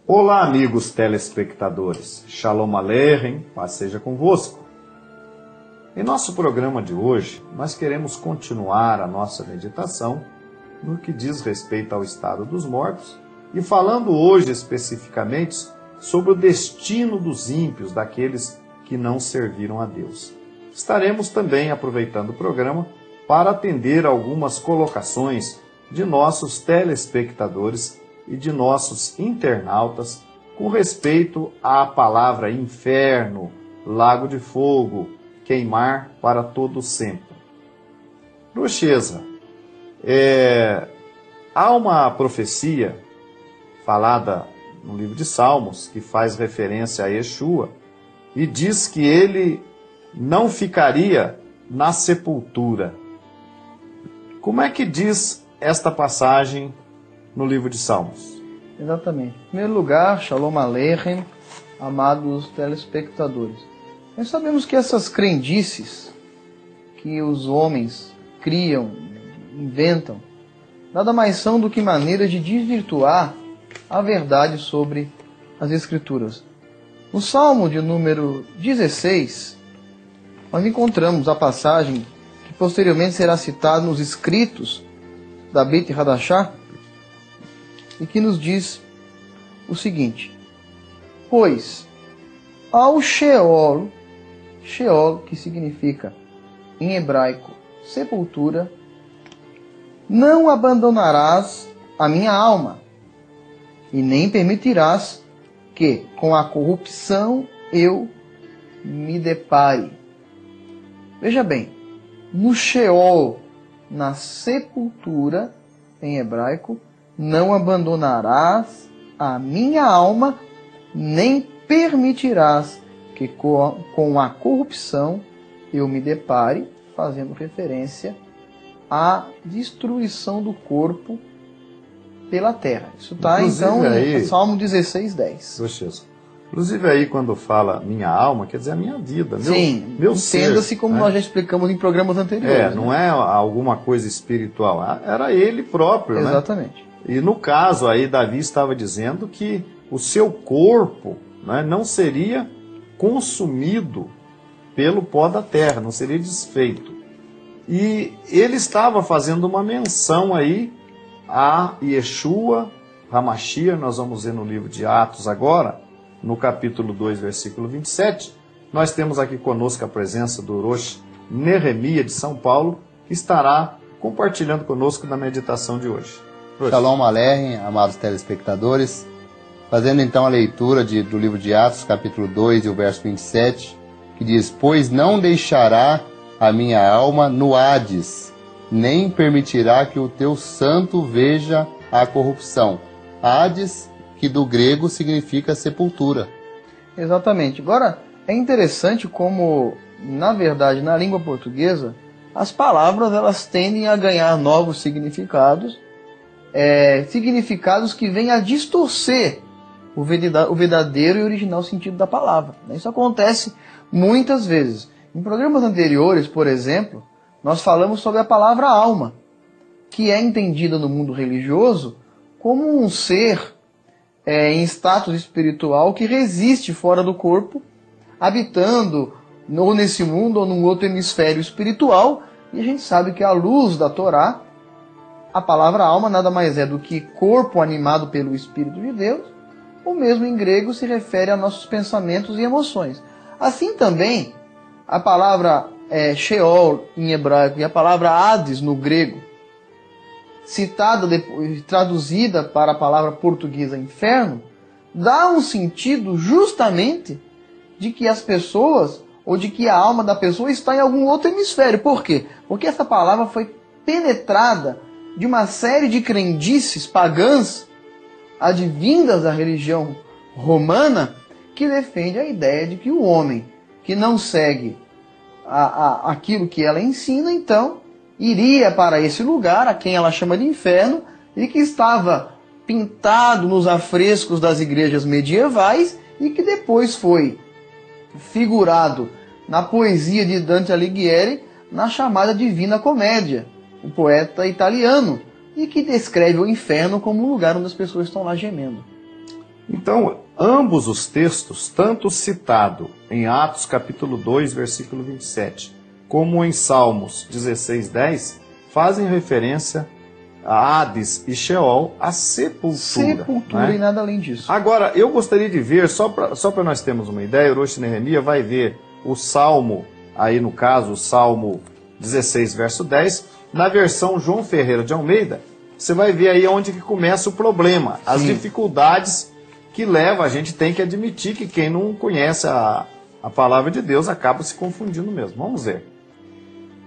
Olá, amigos telespectadores. Shalom Aleichem, paz seja convosco. Em nosso programa de hoje, nós queremos continuar a nossa meditação no que diz respeito ao estado dos mortos e falando hoje especificamente sobre o destino dos ímpios, daqueles que não serviram a Deus. Estaremos também aproveitando o programa para atender algumas colocações de nossos telespectadores e de nossos internautas com respeito à palavra inferno, lago de fogo, queimar para todo sempre. Rocheza, há uma profecia falada no livro de Salmos que faz referência a Yeshua e diz que ele não ficaria na sepultura. Como é que diz esta passagem no livro de Salmos? Exatamente. Em primeiro lugar, Shalom Aleichem, amados telespectadores. Nós sabemos que essas crendices que os homens criam, inventam, nada mais são do que maneiras de desvirtuar a verdade sobre as Escrituras. No Salmo de número 16, nós encontramos a passagem que posteriormente será citada nos escritos da Beit Hadashah, e que nos diz o seguinte: pois ao Sheol, Sheol, que significa em hebraico sepultura, não abandonarás a minha alma, e nem permitirás que com a corrupção eu me depare. Veja bem, no Sheol, na sepultura, em hebraico, não abandonarás a minha alma, nem permitirás que com a corrupção eu me depare, fazendo referência à destruição do corpo pela terra. Isso está, então, em Salmo 16, 10. Inclusive aí, quando fala minha alma, quer dizer a minha vida, meu ser. Entenda-se como nós já explicamos em programas anteriores. Não é alguma coisa espiritual, era ele próprio. Exatamente. Né? E no caso aí, Davi estava dizendo que o seu corpo, né, não seria consumido pelo pó da terra, não seria desfeito. E ele estava fazendo uma menção aí a Yeshua HaMashiach. Nós vamos ver no livro de Atos agora, no capítulo 2, versículo 27. Nós temos aqui conosco a presença do Rosh Nehemia de São Paulo, que estará compartilhando conosco na meditação de hoje. Shalom Aleichem, amados telespectadores. Fazendo então a leitura do livro de Atos, capítulo 2 e o verso 27, que diz: pois não deixará a minha alma no Hades, nem permitirá que o teu santo veja a corrupção. Hades, que do grego significa sepultura. Exatamente. Agora, é interessante como, na verdade, na língua portuguesa, as palavras elas tendem a ganhar novos significados, significados que vêm a distorcer o verdadeiro e original sentido da palavra. Isso acontece muitas vezes. Em programas anteriores, por exemplo, nós falamos sobre a palavra alma, que é entendida no mundo religioso como um ser em status espiritual que resiste fora do corpo, habitando ou nesse mundo ou num outro hemisfério espiritual. E a gente sabe que à luz da Torá, a palavra alma nada mais é do que corpo animado pelo Espírito de Deus, ou mesmo em grego se refere a nossos pensamentos e emoções. Assim também, a palavra Sheol em hebraico e a palavra Hades no grego, citada depois, traduzida para a palavra portuguesa inferno, dá um sentido justamente de que as pessoas, ou de que a alma da pessoa está em algum outro hemisfério. Por quê? Porque essa palavra foi penetrada de uma série de crendices pagãs advindas da religião romana, que defende a ideia de que o homem que não segue aquilo que ela ensina, então iria para esse lugar, a quem ela chama de inferno, e que estava pintado nos afrescos das igrejas medievais e que depois foi figurado na poesia de Dante Alighieri, na chamada Divina Comédia, o poeta italiano, e que descreve o inferno como um lugar onde as pessoas estão lá gemendo. Então, ambos os textos, tanto citado em Atos capítulo 2, versículo 27, como em Salmos 16:10, fazem referência a Hades e Sheol, a sepultura. Sepultura, né? E nada além disso. Agora, eu gostaria de ver, só para nós termos uma ideia, Orochi Nehemia vai ver o Salmo, aí no caso, o Salmo 16, verso 10, na versão João Ferreira de Almeida, você vai ver aí onde que começa o problema, as dificuldades que leva, a gente tem que admitir que quem não conhece a palavra de Deus acaba se confundindo mesmo. Vamos ver.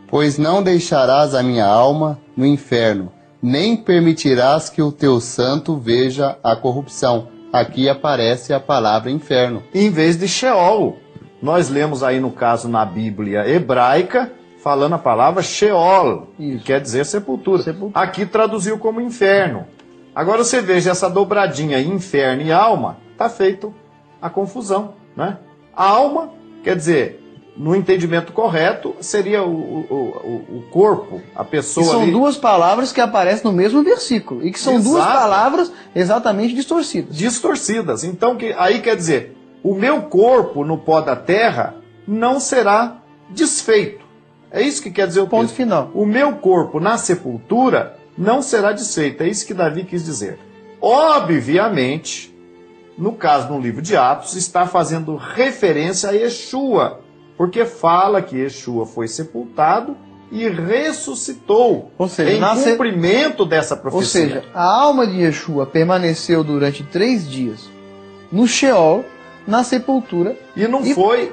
Pois não deixarás a minha alma no inferno, nem permitirás que o teu santo veja a corrupção. Aqui aparece a palavra inferno. Em vez de Sheol, nós lemos aí no caso na Bíblia hebraica, falando a palavra Sheol, que quer dizer sepultura. Aqui traduziu como inferno. Agora você veja essa dobradinha inferno e alma, está feito a confusão, né? A alma, quer dizer, no entendimento correto, seria o corpo, a pessoa. E são ali, duas palavras que aparecem no mesmo versículo. E que são duas palavras exatamente distorcidas. Distorcidas. Então, aí quer dizer, o meu corpo no pó da terra não será desfeito. É isso que quer dizer o Ponto texto. final. O meu corpo na sepultura não será desfeito. É isso que Davi quis dizer. Obviamente, no caso no livro de Atos, está fazendo referência a Yeshua, porque fala que Yeshua foi sepultado e ressuscitou. Ou seja, em cumprimento dessa profecia. Ou seja, a alma de Yeshua permaneceu durante 3 dias no Sheol, na sepultura. E não foi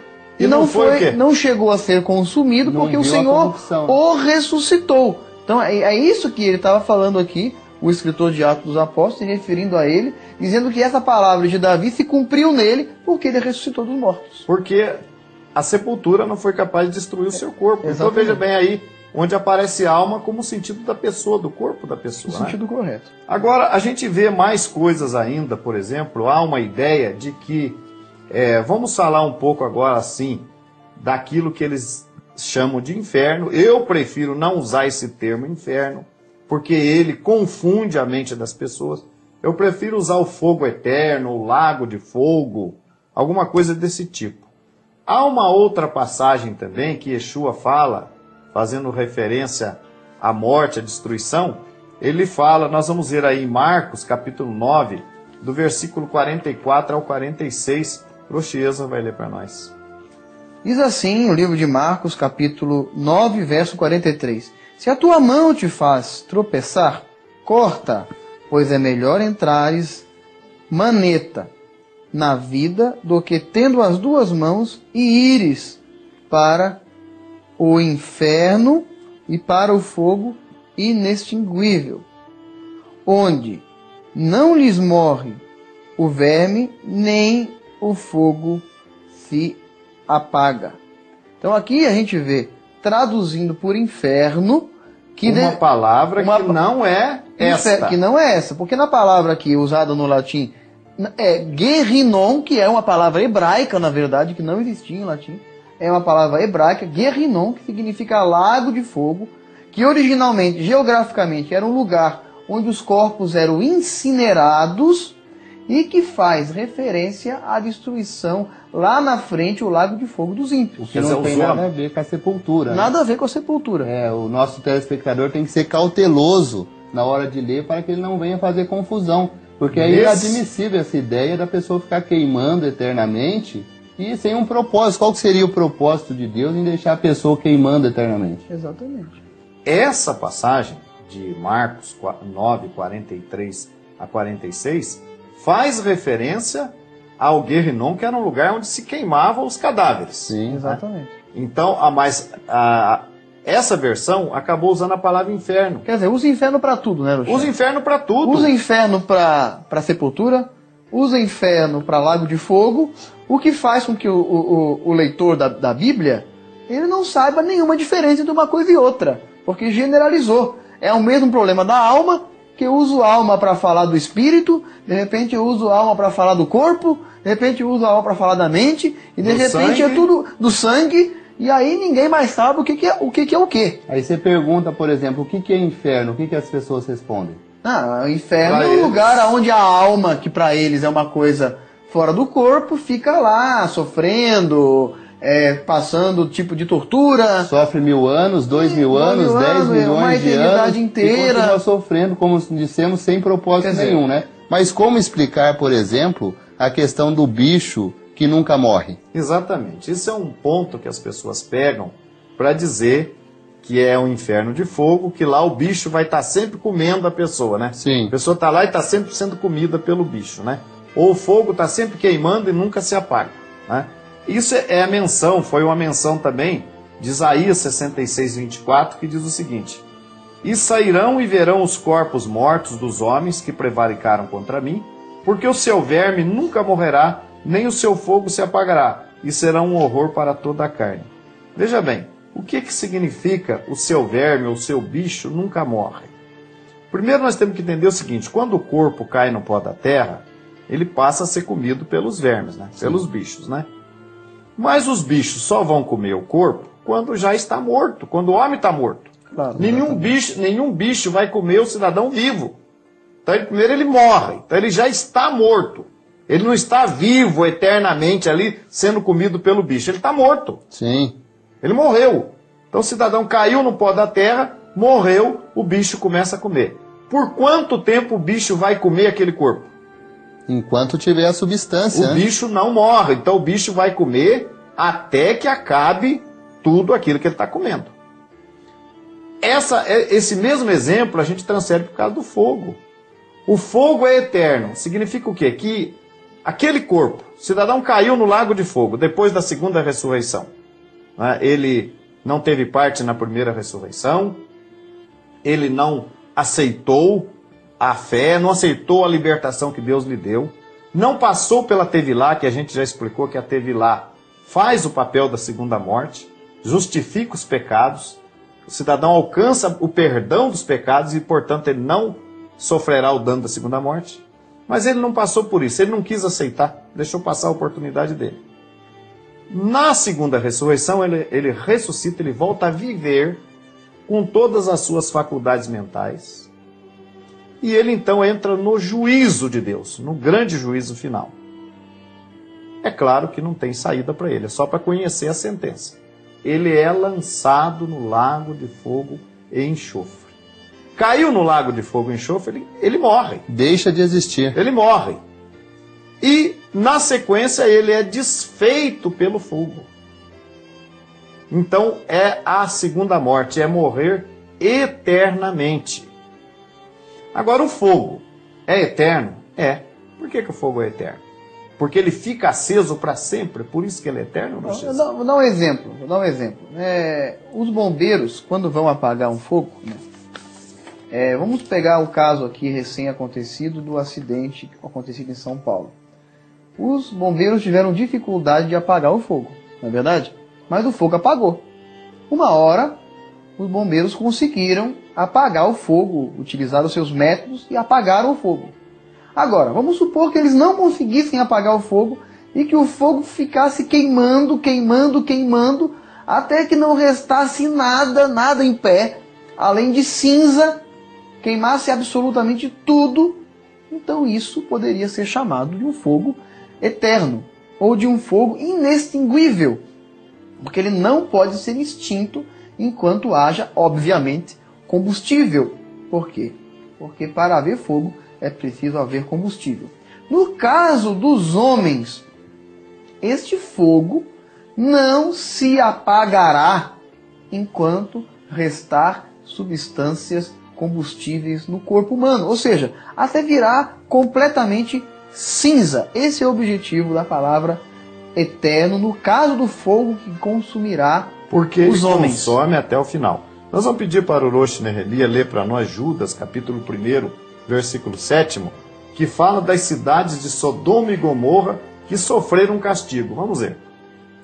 o quê? Não chegou a ser consumido Não porque o viu a Senhor corrupção. o ressuscitou. Então é isso que ele estava falando aqui, o escritor de Atos dos Apóstolos, se referindo a ele, dizendo que essa palavra de Davi se cumpriu nele porque ele ressuscitou dos mortos. Porque a sepultura não foi capaz de destruir o seu corpo. Exatamente. Então veja bem aí, onde aparece alma como sentido da pessoa, do corpo da pessoa. No né? sentido correto. Agora, a gente vê mais coisas ainda, por exemplo, há uma ideia de que, vamos falar um pouco agora assim, daquilo que eles chamam de inferno. Eu prefiro não usar esse termo inferno, porque ele confunde a mente das pessoas. Eu prefiro usar o fogo eterno, o lago de fogo, alguma coisa desse tipo. Há uma outra passagem também que Yeshua fala, fazendo referência à morte, à destruição. Ele fala, nós vamos ver aí em Marcos, capítulo 9, do versículo 44 ao 46. Rochiesa vai ler para nós. Diz assim o livro de Marcos, capítulo 9, verso 43. Se a tua mão te faz tropeçar, corta, pois é melhor entrares maneta na vida do que tendo as 2 mãos e ires para o inferno e para o fogo inextinguível, onde não lhes morre o verme, nem o fogo se apaga. Então aqui a gente vê, traduzindo por inferno, que uma palavra que não é esta. Que não é essa, porque na palavra aqui usada no latim é guerrinon, que é uma palavra hebraica, na verdade, que não existia em latim. É uma palavra hebraica, guerrinon, que significa lago de fogo, que originalmente, geograficamente, era um lugar onde os corpos eram incinerados e que faz referência à destruição lá na frente, o lago de fogo dos ímpios. O que não tem nada a ver com a sepultura. Nada a ver com a sepultura. O nosso telespectador tem que ser cauteloso na hora de ler para que ele não venha fazer confusão. Porque é inadmissível essa ideia da pessoa ficar queimando eternamente e sem um propósito. Qual que seria o propósito de Deus em deixar a pessoa queimando eternamente? Exatamente. Essa passagem de Marcos 9, 43 a 46 faz referência ao Guerrinon, que era um lugar onde se queimavam os cadáveres. Sim, exatamente. Então, essa versão acabou usando a palavra inferno. Quer dizer, usa inferno para tudo, né, Luciano? Usa inferno para tudo. Usa inferno para sepultura, usa inferno para lago de fogo, o que faz com que o leitor da Bíblia ele não saiba nenhuma diferença entre uma coisa e outra, porque generalizou. É o mesmo problema da alma, que eu uso alma para falar do espírito, de repente eu uso alma para falar do corpo, de repente eu uso alma para falar da mente, e de repente sangue. É tudo do sangue. E aí ninguém mais sabe o que é o que. Aí você pergunta, por exemplo, o que é inferno? O que as pessoas respondem? O inferno é um lugar onde a alma, que para eles é uma coisa fora do corpo, fica lá sofrendo, passando tipo de tortura. Sofre 1000 anos, 2000 anos, 10 milhões de anos inteira. E continua sofrendo, como dissemos, sem propósito nenhum, né? Mas como explicar, por exemplo, a questão do bicho que nunca morre? Exatamente. Isso é um ponto que as pessoas pegam para dizer que é um inferno de fogo, que lá o bicho vai estar sempre comendo a pessoa, né? Sim. A pessoa está lá e está sempre sendo comida pelo bicho, né? Ou o fogo está sempre queimando e nunca se apaga, né? Isso é a menção, foi uma menção também de Isaías 66, 24, que diz o seguinte: E sairão e verão os corpos mortos dos homens que prevaricaram contra mim, porque o seu verme nunca morrerá, nem o seu fogo se apagará, e será um horror para toda a carne. Veja bem, o que significa o seu verme, o seu bicho nunca morre? Primeiro nós temos que entender o seguinte: quando o corpo cai no pó da terra, ele passa a ser comido pelos vermes, né? Pelos bichos, né? Mas os bichos só vão comer o corpo quando já está morto, quando o homem está morto. Claro, Nenhum bicho vai comer o cidadão vivo. Então primeiro ele morre, então ele já está morto. Ele não está vivo eternamente ali sendo comido pelo bicho, ele está morto. Sim. Ele morreu. Então o cidadão caiu no pó da terra, morreu, o bicho começa a comer. Por quanto tempo o bicho vai comer aquele corpo? Enquanto tiver a substância. O bicho não morre, então o bicho vai comer até que acabe tudo aquilo que ele está comendo. Esse mesmo exemplo a gente transfere por causa do fogo. O fogo é eterno. Significa o quê? Que aquele corpo, o cidadão caiu no lago de fogo depois da segunda ressurreição. Ele não teve parte na primeira ressurreição, ele não aceitou a fé, não aceitou a libertação que Deus lhe deu, não passou pela Tevilá, que a gente já explicou que a Tevilá faz o papel da segunda morte, justifica os pecados, o cidadão alcança o perdão dos pecados e, portanto, ele não sofrerá o dano da segunda morte. Mas ele não passou por isso, ele não quis aceitar, deixou passar a oportunidade dele. Na segunda ressurreição, ele ressuscita, ele volta a viver com todas as suas faculdades mentais. E ele então entra no juízo de Deus, no grande juízo final. É claro que não tem saída para ele, é só para conhecer a sentença. Ele é lançado no lago de fogo e enxofre. Caiu no lago de fogo e enxofre, ele morre. Deixa de existir. Ele morre. E, na sequência, ele é desfeito pelo fogo. Então, é a segunda morte, é morrer eternamente. Agora, o fogo é eterno? É. Por que o fogo é eterno? Porque ele fica aceso para sempre, por isso que ele é eterno? Vou dar um exemplo. Os bombeiros, quando vão apagar um fogo, vamos pegar o caso aqui recém-acontecido do acidente acontecido em São Paulo. Os bombeiros tiveram dificuldade de apagar o fogo, não é verdade? Mas o fogo apagou. Uma hora, os bombeiros conseguiram apagar o fogo, utilizaram seus métodos e apagaram o fogo. Agora, vamos supor que eles não conseguissem apagar o fogo e que o fogo ficasse queimando, até que não restasse nada em pé, além de cinza, queimasse absolutamente tudo. Então isso poderia ser chamado de um fogo eterno, ou de um fogo inextinguível, porque ele não pode ser extinto enquanto haja, obviamente, combustível. Por quê? Porque para haver fogo é preciso haver combustível. No caso dos homens, este fogo não se apagará enquanto restar substâncias combustíveis no corpo humano, ou seja, até virar completamente cinza. Esse é o objetivo da palavra eterno, no caso do fogo que consumirá porque os homens. Consome até o final. Nós vamos pedir para o Orochi Nehelia ler para nós Judas, capítulo 1, versículo 7, que fala das cidades de Sodoma e Gomorra que sofreram um castigo. Vamos ver.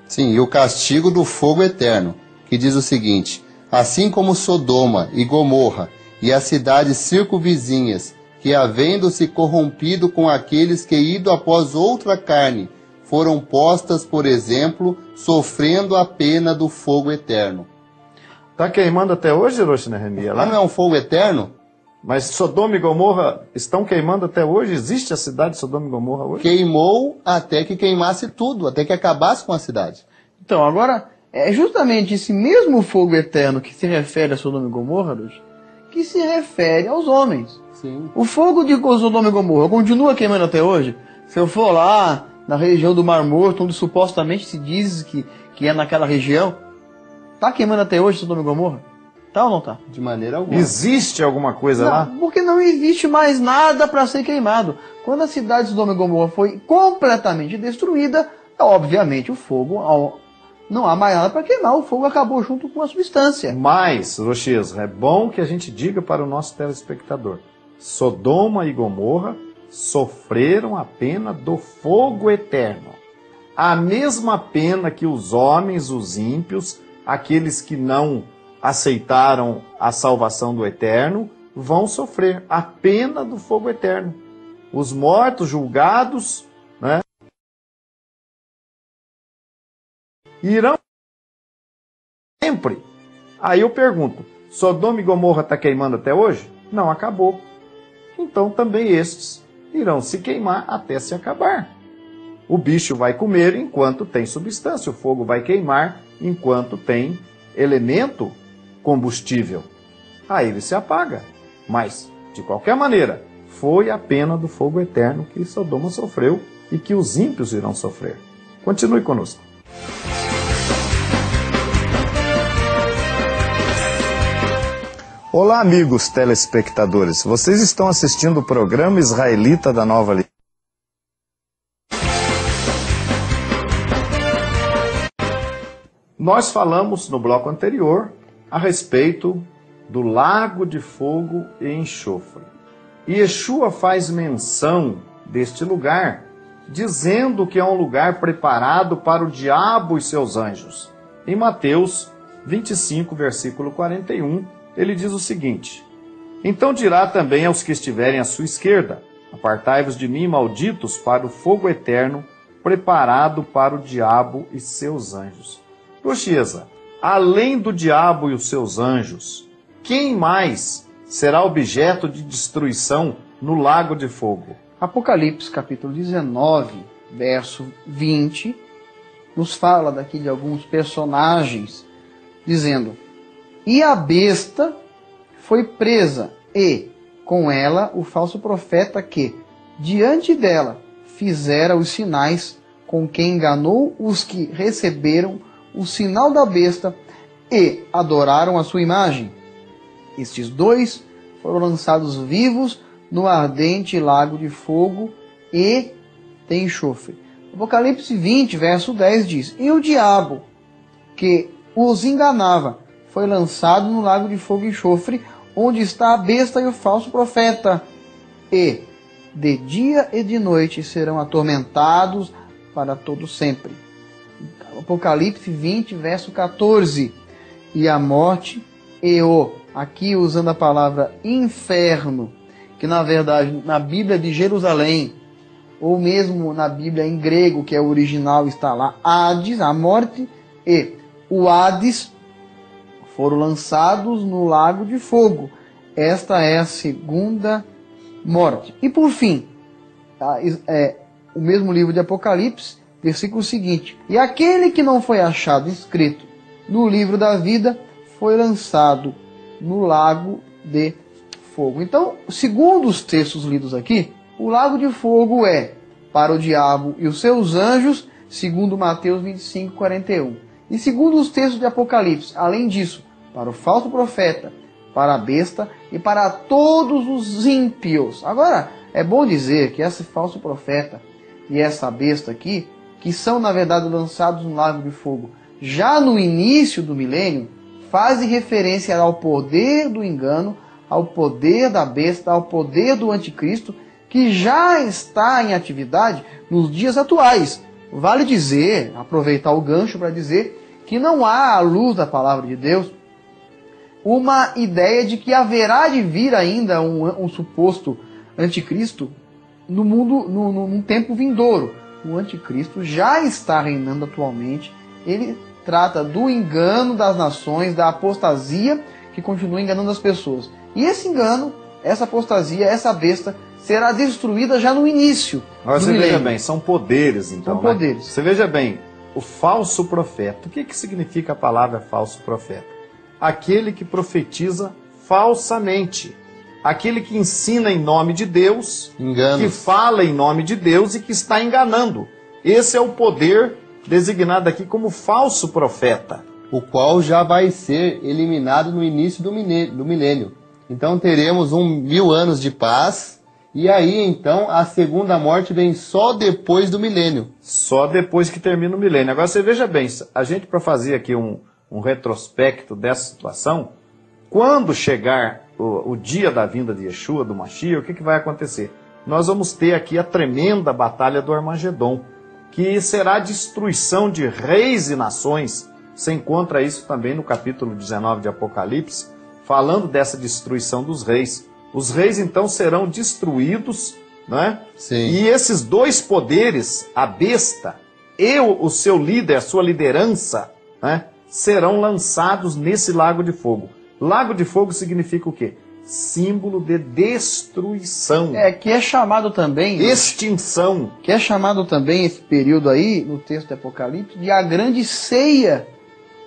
Sim, e o castigo do fogo eterno, que diz o seguinte: assim como Sodoma e Gomorra e as cidades circunvizinhas, que havendo-se corrompido com aqueles que ido após outra carne, foram postas, por exemplo, sofrendo a pena do fogo eterno. Está queimando até hoje, Orochi Nehelia? Lá não é um fogo eterno? Mas Sodoma e Gomorra estão queimando até hoje? Existe a cidade de Sodoma e Gomorra hoje? Queimou até que queimasse tudo, até que acabasse com a cidade. Então, agora, é justamente esse mesmo fogo eterno que se refere a Sodoma e Gomorra, Luz, que se refere aos homens. Sim. O fogo de Sodoma e Gomorra continua queimando até hoje? Se eu for lá na região do Mar Morto, onde supostamente se diz que é naquela região, tá queimando até hoje Sodoma e Gomorra? Tá ou não tá? De maneira alguma. Existe alguma coisa Não, lá? porque não existe mais nada para ser queimado. Quando a cidade de Sodoma e Gomorra foi completamente destruída, obviamente o fogo, não há mais nada para queimar, o fogo acabou junto com a substância. Mas, Rochias, é bom que a gente diga para o nosso telespectador: Sodoma e Gomorra sofreram a pena do fogo eterno. A mesma pena que os homens, os ímpios, aqueles que não aceitaram a salvação do eterno, vão sofrer a pena do fogo eterno. Os mortos julgados, né, irão sempre. Aí eu pergunto, Sodoma e Gomorra está queimando até hoje? Não, acabou. Então também estes irão se queimar até se acabar. O bicho vai comer enquanto tem substância, o fogo vai queimar enquanto tem elemento combustível. Aí ele se apaga. Mas, de qualquer maneira, foi a pena do fogo eterno que Sodoma sofreu e que os ímpios irão sofrer. Continue conosco. Olá, amigos telespectadores. Vocês estão assistindo o programa Israelita da Nova Aliança. Nós falamos no bloco anterior a respeito do lago de fogo e enxofre. E Yeshua faz menção deste lugar, dizendo que é um lugar preparado para o diabo e seus anjos. Em Mateus 25, versículo 41, ele diz o seguinte: Então dirá também aos que estiverem à sua esquerda: Apartai-vos de mim, malditos, para o fogo eterno, preparado para o diabo e seus anjos. Rochiesa, além do diabo e os seus anjos, quem mais será objeto de destruição no lago de fogo? Apocalipse, capítulo 19, verso 20, nos fala daqui de alguns personagens, dizendo: E a besta foi presa, e com ela o falso profeta que, diante dela, fizera os sinais, com quem enganou os que receberam o sinal da besta e adoraram a sua imagem. Estes dois foram lançados vivos no ardente lago de fogo e de enxofre. Apocalipse 20, verso 10 diz: E o diabo, que os enganava, foi lançado no lago de fogo e enxofre, onde está a besta e o falso profeta. E de dia e de noite serão atormentados para todo sempre. Apocalipse 20, verso 14. E a morte e aqui usando a palavra inferno, que na verdade na Bíblia de Jerusalém, ou mesmo na Bíblia em grego, que é o original, está lá, Hades, a morte e o Hades, foram lançados no lago de fogo. Esta é a segunda morte. E por fim, o mesmo livro de Apocalipse, versículo seguinte: E aquele que não foi achado inscrito no livro da vida foi lançado no lago de fogo. Então, segundo os textos lidos aqui, o lago de fogo é para o diabo e os seus anjos, segundo Mateus 25, 41. E segundo os textos de Apocalipse, além disso, para o falso profeta, para a besta e para todos os ímpios. Agora, é bom dizer que esse falso profeta e essa besta aqui, que são na verdade lançados no lago de fogo já no início do milênio, fazem referência ao poder do engano, ao poder da besta, ao poder do anticristo, que já está em atividade nos dias atuais. Vale dizer, aproveitar o gancho para dizer, que não há, à luz da palavra de Deus, uma ideia de que haverá de vir ainda um suposto anticristo no mundo, num tempo vindouro. O anticristo já está reinando atualmente. Ele trata do engano das nações, da apostasia que continua enganando as pessoas. E esse engano essa apostasia, essa besta, será destruída já no início Agora do você veja milênio. bem, são poderes então, São né? poderes. Você veja bem, o falso profeta. O que significa a palavra falso profeta? Aquele que profetiza falsamente. Aquele que ensina em nome de Deus, Enganos. que fala em nome de Deus e que está enganando. Esse é o poder designado aqui como falso profeta. O qual já vai ser eliminado no início do milênio. Então teremos 1000 anos de paz, e aí então a segunda morte vem só depois do milênio. Só depois que termina o milênio. Agora você veja bem, a gente para fazer aqui um retrospecto dessa situação, quando chegar o dia da vinda de Yeshua, do Mashiach, o que vai acontecer? Nós vamos ter aqui a tremenda batalha do Armagedon, que será a destruição de reis e nações. Você encontra isso também no capítulo 19 de Apocalipse, falando dessa destruição dos reis. Os reis então serão destruídos, né? Sim. E esses dois poderes, a besta e o seu líder, a sua liderança, né, serão lançados nesse lago de fogo. Lago de fogo significa o quê? Símbolo de destruição, Que é chamado também, extinção. que é chamado também esse período aí, no texto de Apocalipse, de a grande ceia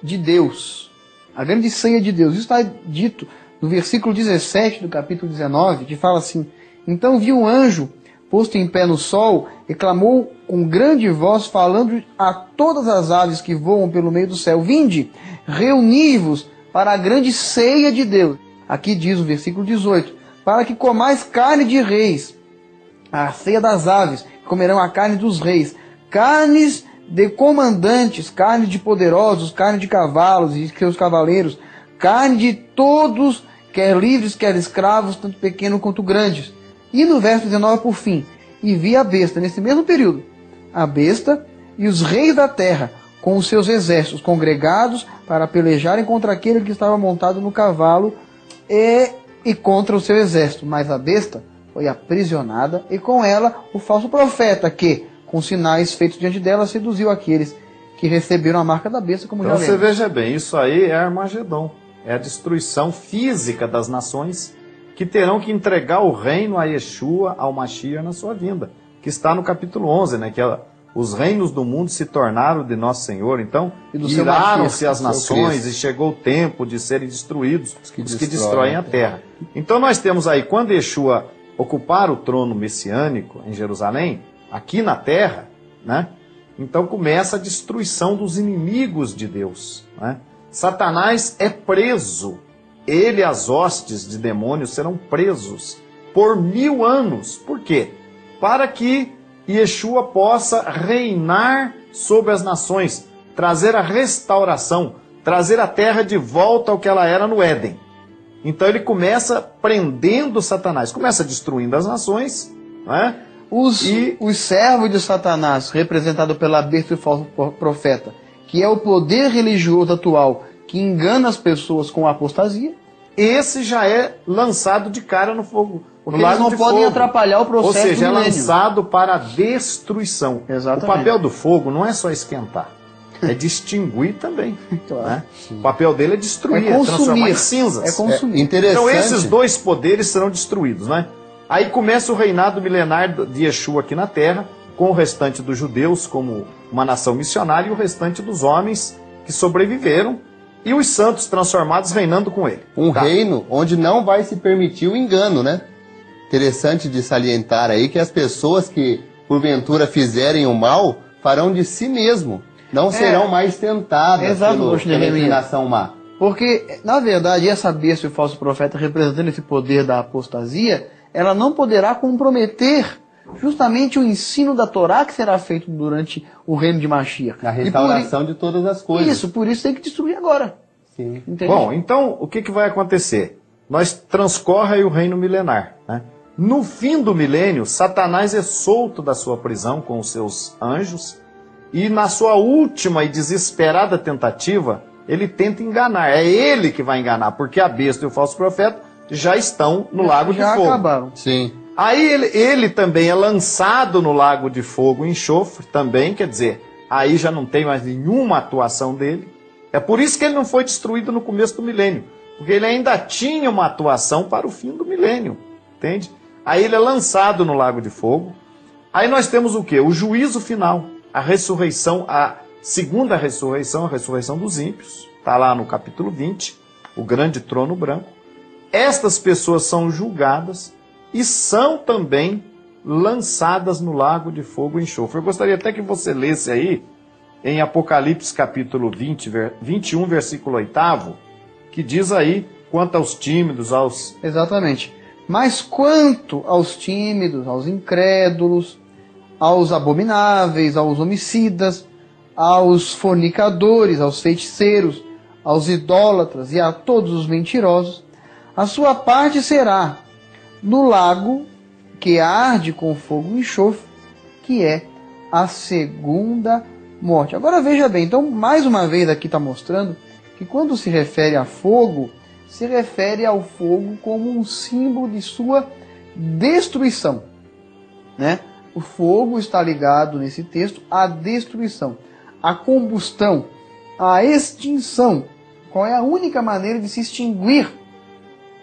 de Deus. A grande ceia de Deus. Isso está dito no versículo 17 do capítulo 19, que fala assim: Então vi um anjo posto em pé no sol e clamou com grande voz, falando a todas as aves que voam pelo meio do céu: Vinde, reuni-vos para a grande ceia de Deus. Aqui diz o versículo 18: Para que comais carne de reis, a ceia das aves, comerão a carne dos reis, carnes de comandantes, carne de poderosos, carne de cavalos e seus cavaleiros, carne de todos, quer livres, quer escravos, tanto pequenos quanto grandes. E no verso 19, por fim: E vi a besta, nesse mesmo período, a besta e os reis da terra, com os seus exércitos congregados para pelejarem contra aquele que estava montado no cavalo e contra o seu exército. Mas a besta foi aprisionada, e com ela o falso profeta, que, com sinais feitos diante dela, seduziu aqueles que receberam a marca da besta, como Então já você lemos. veja bem, isso aí é Armagedon. É a destruição física das nações que terão que entregar o reino a Yeshua, ao Mashiach, na sua vinda. Que está no capítulo 11, né? Que os reinos do mundo se tornaram de nosso Senhor. Então, E do seu iraram-se Mashiach, as seu nações Cristo. e chegou o tempo de serem destruídos os que destroem a terra. terra. Então nós temos aí, quando Yeshua ocupar o trono messiânico em Jerusalém, aqui na terra, né? Então começa a destruição dos inimigos de Deus, né? Satanás é preso. Ele e as hostes de demônios serão presos por 1000 anos. Por quê? Para que Yeshua possa reinar sobre as nações, trazer a restauração, trazer a terra de volta ao que ela era no Éden. Então ele começa prendendo Satanás, começa destruindo as nações, né? Os servos de Satanás, representado pela besta e falso profeta, que é o poder religioso atual que engana as pessoas com a apostasia, Esse já é lançado de cara no fogo. porque eles não podem atrapalhar o processo Ou seja, é do milênio. lançado para a destruição. Exatamente. O papel do fogo não é só esquentar, é distinguir também. Claro. Né? O papel dele é destruir, É transformar em consumir. cinzas. É consumir. Interessante. Então esses dois poderes serão destruídos, né? Aí começa o reinado milenar de Yeshua aqui na terra, com o restante dos judeus como uma nação missionária e o restante dos homens que sobreviveram e os santos transformados reinando com ele. Um Tá. reino onde não vai se permitir o engano, né? Interessante de salientar aí que as pessoas que porventura fizerem o mal farão de si mesmo. Não serão mais tentadas Exato, pela Neemias. inclinação má. Porque, na verdade, essa besta e o falso profeta, representando esse poder da apostasia, ela não poderá comprometer justamente o ensino da Torá que será feito durante o reino de Mashiach. A restauração de todas as coisas. Isso, por isso tem que destruir agora. Sim. Entende? Bom, então o que vai acontecer? Nós transcorre aí o reino milenar, né? No fim do milênio, Satanás é solto da sua prisão com os seus anjos e na sua última e desesperada tentativa, ele tenta enganar. É ele que vai enganar, porque a besta e o falso profeta já estão no lago de já fogo. acabaram. Sim. Aí ele também é lançado no lago de fogo e enxofre também, quer dizer, aí já não tem mais nenhuma atuação dele. É por isso que ele não foi destruído no começo do milênio, porque ele ainda tinha uma atuação para o fim do milênio. entende? Aí ele é lançado no lago de fogo. Aí nós temos o quê? O juízo final, a ressurreição, a segunda ressurreição, a ressurreição dos ímpios. Está lá no capítulo 20, o grande trono branco. Estas pessoas são julgadas e são também lançadas no lago de fogo e enxofre. Eu gostaria até que você lesse aí, em Apocalipse capítulo 21, versículo 8, que diz aí, quanto aos tímidos, aos... Exatamente. Mas quanto aos tímidos, aos incrédulos, aos abomináveis, aos homicidas, aos fornicadores, aos feiticeiros, aos idólatras e a todos os mentirosos, a sua parte será no lago que arde com fogo e enxofre, que é a segunda morte. Agora veja bem, então mais uma vez aqui está mostrando que quando se refere a fogo, se refere ao fogo como um símbolo de sua destruição, né? O fogo está ligado nesse texto à destruição, à combustão, à extinção. Qual é a única maneira de se extinguir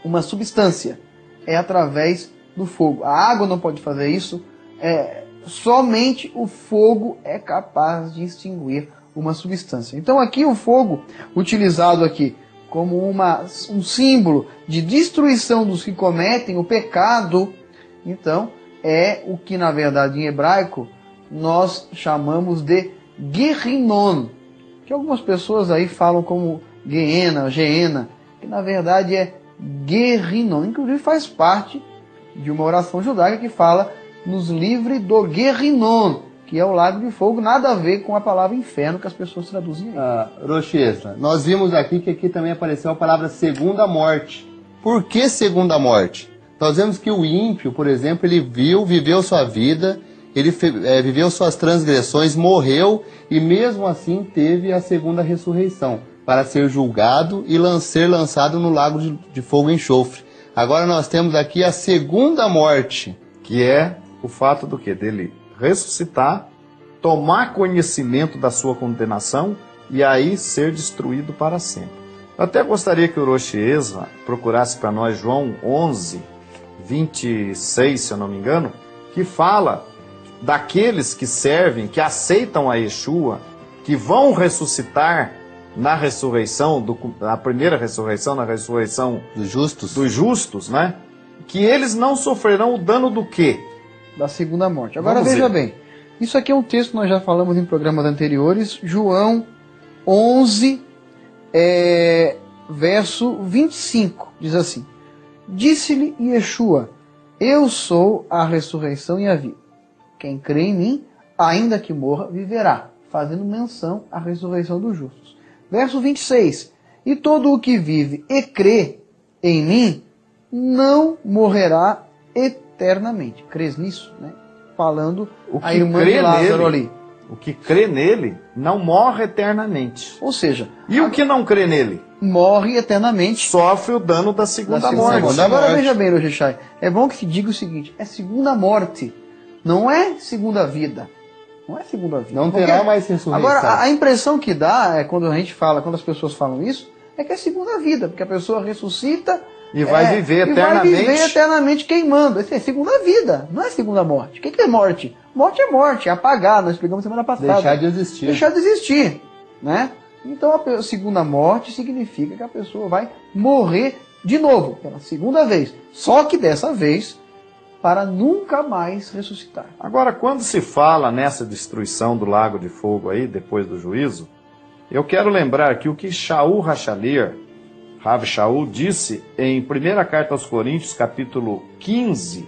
uma substância? É através do fogo. A água não pode fazer isso. Somente o fogo é capaz de extinguir uma substância. Então aqui o fogo, utilizado aqui como um símbolo de destruição dos que cometem o pecado, então é o que na verdade em hebraico nós chamamos de Gehinom, que algumas pessoas aí falam como Geena, que na verdade é Gehinom. Inclusive faz parte de uma oração judaica que fala: nos livre do Gehinom, que é o lago de fogo, nada a ver com a palavra inferno que as pessoas traduzem aí. Rochesla, nós vimos aqui que aqui também apareceu a palavra segunda morte. Por que segunda morte? Nós vemos que o ímpio, por exemplo, ele viveu sua vida, ele viveu suas transgressões, morreu e mesmo assim teve a segunda ressurreição, para ser julgado e ser lançado no lago de fogo e enxofre. Agora nós temos aqui a segunda morte, que é o fato do quê? Dele ressuscitar, tomar conhecimento da sua condenação e aí ser destruído para sempre. Eu até gostaria que o Roshi Ezra procurasse para nós João 11, 26, se eu não me engano, que fala daqueles que servem, que aceitam a Yeshua, que vão ressuscitar na ressurreição, na primeira ressurreição, na ressurreição dos justos, né? Que eles não sofrerão o dano do quê? Da segunda morte. Agora veja bem, isso aqui é um texto que nós já falamos em programas anteriores, João 11, verso 25, diz assim: disse-lhe Yeshua: eu sou a ressurreição e a vida. Quem crê em mim, ainda que morra, viverá. Fazendo menção à ressurreição dos justos. Verso 26. E todo o que vive e crê em mim, não morrerá eternamente. Crês nisso, né? Falando a irmã de Lázaro ali. O que crê nele não morre eternamente. Ou seja... E o que não crê nele? Morre eternamente. Sofre o dano da segunda morte. Agora veja bem, Rosh Shai, é bom que se diga o seguinte: é segunda morte, não é segunda vida. Não é segunda vida. Não terá mais ressurreição. Agora, a impressão que dá é quando a gente fala, quando as pessoas falam isso, é que é segunda vida, porque a pessoa ressuscita e vai viver eternamente. E vai viver eternamente queimando. Isso é segunda vida, não é segunda morte. O que é morte? Morte, é apagar. Nós explicamos semana passada. Deixar de existir. Deixar de existir, né? Então a segunda morte significa que a pessoa vai morrer de novo, pela segunda vez. Só que dessa vez para nunca mais ressuscitar. Agora, quando se fala nessa destruição do lago de fogo aí, depois do juízo, eu quero lembrar aqui o que Shaul HaShalir, Rav Shaul, disse em 1ª Carta aos Coríntios, capítulo 15,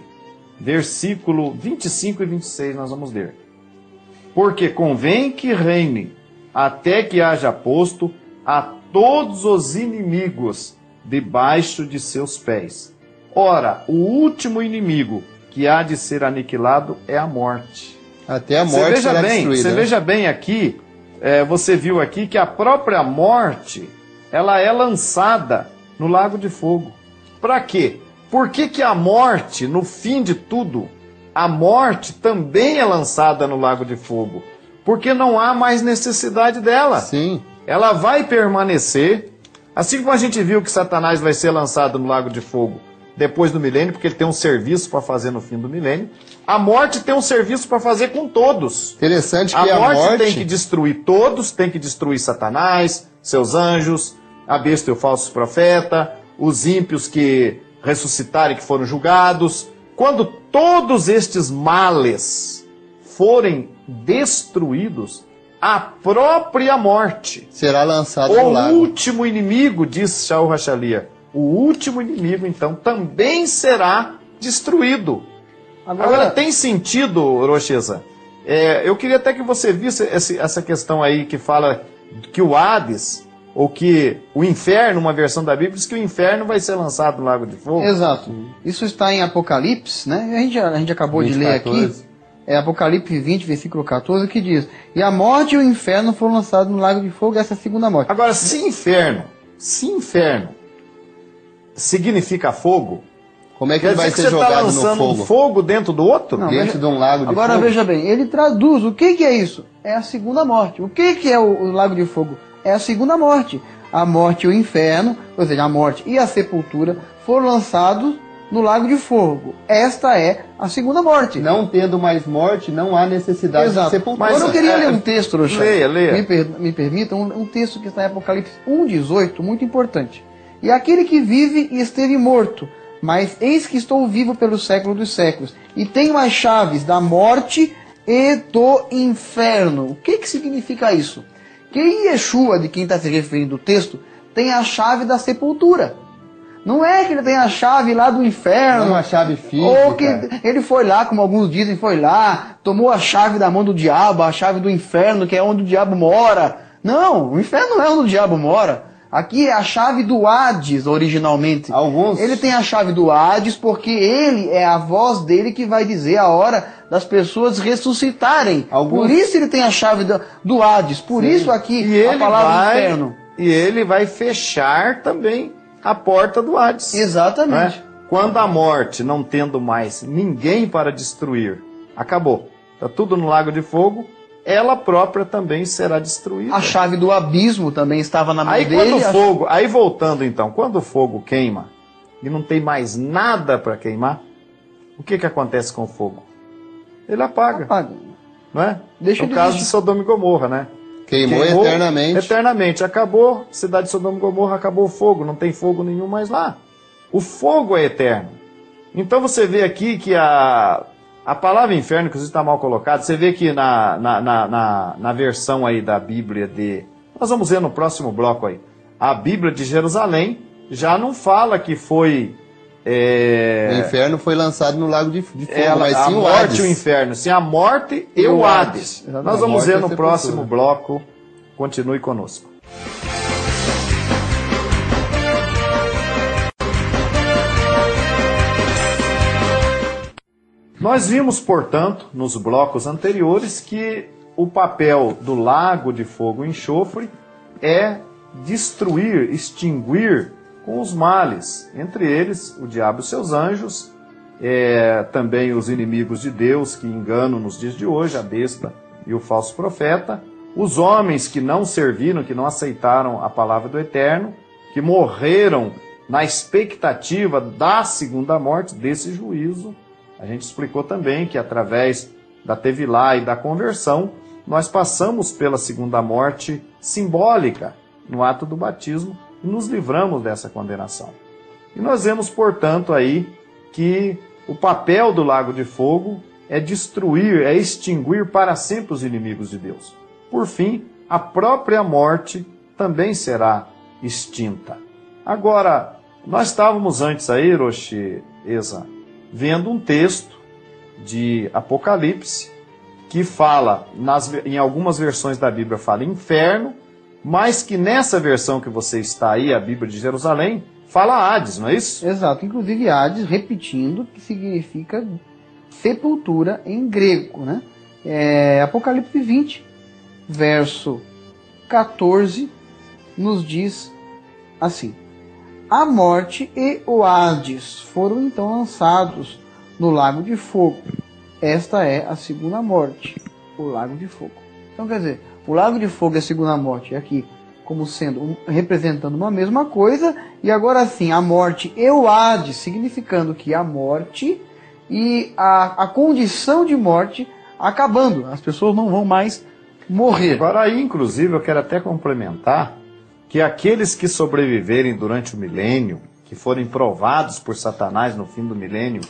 versículo 25 e 26, nós vamos ler. Porque convém que reine, até que haja posto a todos os inimigos debaixo de seus pés. Ora, o último inimigo que há de ser aniquilado é a morte. Até a morte será destruída. Você veja bem aqui, você viu aqui que a própria morte, ela é lançada no lago de fogo. Para quê? Por que a morte, no fim de tudo, a morte também é lançada no lago de fogo? Porque não há mais necessidade dela. Sim. Ela vai permanecer, assim como a gente viu que Satanás vai ser lançado no lago de fogo depois do milênio, porque ele tem um serviço para fazer no fim do milênio. A morte tem um serviço para fazer com todos. Interessante que a morte tem que destruir todos, tem que destruir Satanás, seus anjos, a besta e o falso profeta, os ímpios que ressuscitarem, que foram julgados. Quando todos estes males forem destruídos, a própria morte será lançado no lago. O último inimigo, diz Shaul Hachalia, o último inimigo, então, também será destruído. Agora tem sentido, Rocheza? Eu queria até que você visse essa questão aí que fala que o Hades, ou que o inferno, uma versão da Bíblia, diz que o inferno vai ser lançado no lago de fogo. Exato. Isso está em Apocalipse, né? A gente acabou 20, de ler 14. Aqui. É Apocalipse 20, versículo 14, que diz: e a morte e o inferno foram lançados no lago de fogo, essa é a segunda morte. Agora, se inferno significa fogo, como é que ele vai ser jogado no fogo? Você está lançando um fogo dentro do outro? Não, dentro de um lago de fogo. Agora veja bem, ele traduz, o que é isso? É a segunda morte. O que é o lago de fogo? É a segunda morte. A morte e o inferno, ou seja, a morte e a sepultura, foram lançados no lago de fogo. Esta é a segunda morte. Não tendo mais morte, não há necessidade de sepultura. Mas eu queria ler um texto, Rocha. Leia. Me permitam, um texto que está em Apocalipse 1,18, muito importante. E aquele que vive e esteve morto, mas eis que estou vivo pelo século dos séculos, e tenho as chaves da morte e do inferno. O que significa isso? Que Yeshua, de quem está se referindo o texto, tem a chave da sepultura. Não é que ele tem a chave lá do inferno. Não uma chave física. Ou que ele foi lá, como alguns dizem, foi lá, tomou a chave da mão do diabo, a chave do inferno, que é onde o diabo mora. Não, o inferno não é onde o diabo mora. Aqui é a chave do Hades, originalmente. Ele tem a chave do Hades porque ele é a voz dele que vai dizer a hora das pessoas ressuscitarem. Por isso ele tem a chave do Hades. Por isso aqui a palavra inferno. E ele vai fechar também a porta do Hades. Exatamente. Né? Quando a morte, não tendo mais ninguém para destruir, acabou. Está tudo no lago de fogo. Ela própria também será destruída. A chave do abismo também estava na mão dele. Aí voltando então, quando o fogo queima e não tem mais nada para queimar, o que acontece com o fogo? Ele apaga. Não é? No caso de Sodoma e Gomorra, né? Queimou eternamente. Eternamente. Acabou, cidade de Sodoma e Gomorra, acabou o fogo, não tem fogo nenhum mais lá. O fogo é eterno. Então você vê aqui que a palavra inferno, inclusive, está mal colocada. Você vê que na versão aí da Bíblia nós vamos ver no próximo bloco aí. A Bíblia de Jerusalém já não fala que foi... O inferno foi lançado no lago de fogo, mas sim o morte Hades. E o inferno. Sim, a morte e o Hades. Nós vamos ver no próximo bloco. Continue conosco. Nós vimos, portanto, nos blocos anteriores, que o papel do lago de fogo e enxofre é destruir, extinguir com os males, entre eles o diabo e seus anjos, também os inimigos de Deus que enganam nos dias de hoje, a besta e o falso profeta, os homens que não serviram, que não aceitaram a palavra do Eterno, que morreram na expectativa da segunda morte, desse juízo. A gente explicou também que através da Tevilá e da conversão, nós passamos pela segunda morte simbólica no ato do batismo e nos livramos dessa condenação. E nós vemos, portanto, aí que o papel do lago de fogo é destruir, é extinguir para sempre os inimigos de Deus. Por fim, a própria morte também será extinta. Agora, nós estávamos antes aí, Roshi Eza, vendo um texto de Apocalipse que fala, em algumas versões da Bíblia fala inferno, mas que nessa versão que você está aí, a Bíblia de Jerusalém, fala Hades, não é isso? Exato, inclusive Hades, repetindo, que significa sepultura em grego, né? Apocalipse 20, verso 14, nos diz assim: a morte e o Hades foram então lançados no lago de fogo. Esta é a segunda morte, o lago de fogo. Então quer dizer, o lago de fogo é a segunda morte. E aqui como sendo representando uma mesma coisa, e agora sim, a morte e o Hades, significando que a morte e a condição de morte acabando, as pessoas não vão mais morrer. Agora aí, inclusive, eu quero até complementar que aqueles que sobreviverem durante o milênio, que forem provados por Satanás no fim do milênio,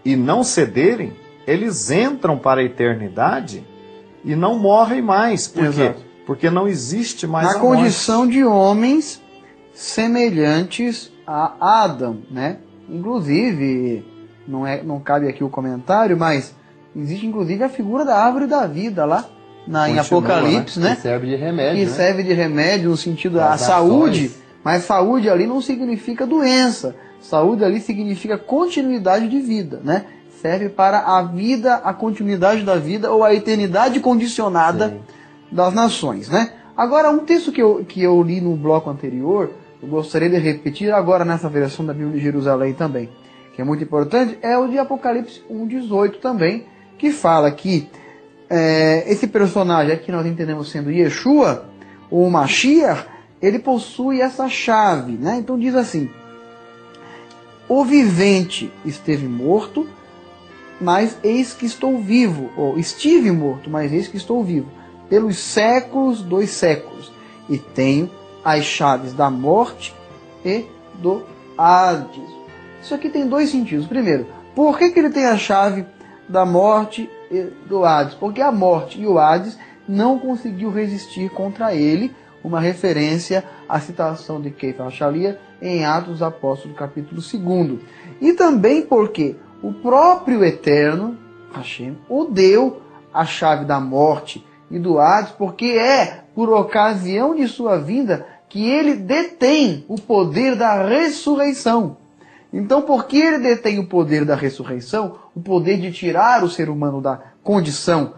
e não cederem, eles entram para a eternidade e não morrem mais. Por quê? Exato. Porque não existe mais a Na morte. condição de homens semelhantes a Adão, né? Inclusive, não cabe aqui o comentário, mas existe inclusive a figura da árvore da vida lá em Apocalipse, né? Que serve de remédio, Que né? serve de remédio no sentido da Das saúde, ações. mas saúde ali não significa doença. Saúde ali significa continuidade de vida, né? Serve para a vida, a continuidade da vida ou a eternidade condicionada Sim. das nações, né? Agora, um texto que eu li no bloco anterior, eu gostaria de repetir agora nessa versão da Bíblia de Jerusalém também, que é muito importante, é o de Apocalipse 1:18 também, que fala que esse personagem aqui nós entendemos sendo Yeshua, ou Mashiach, ele possui essa chave, né? Então diz assim: o vivente esteve morto, mas eis que estou vivo, ou estive morto, mas eis que estou vivo, pelos séculos dos séculos, e tenho as chaves da morte e do Hades. Isso aqui tem dois sentidos. Primeiro, por que ele tem a chave da morte e do Hades? Porque a morte e o Hades não conseguiu resistir contra ele, uma referência à citação de Kefa Hachalia em Atos dos Apóstolos, capítulo 2. E também porque o próprio Eterno, Hashem, o deu a chave da morte e do Hades, porque é por ocasião de sua vinda que ele detém o poder da ressurreição. Então, porque ele detém o poder da ressurreição, o poder de tirar o ser humano da condição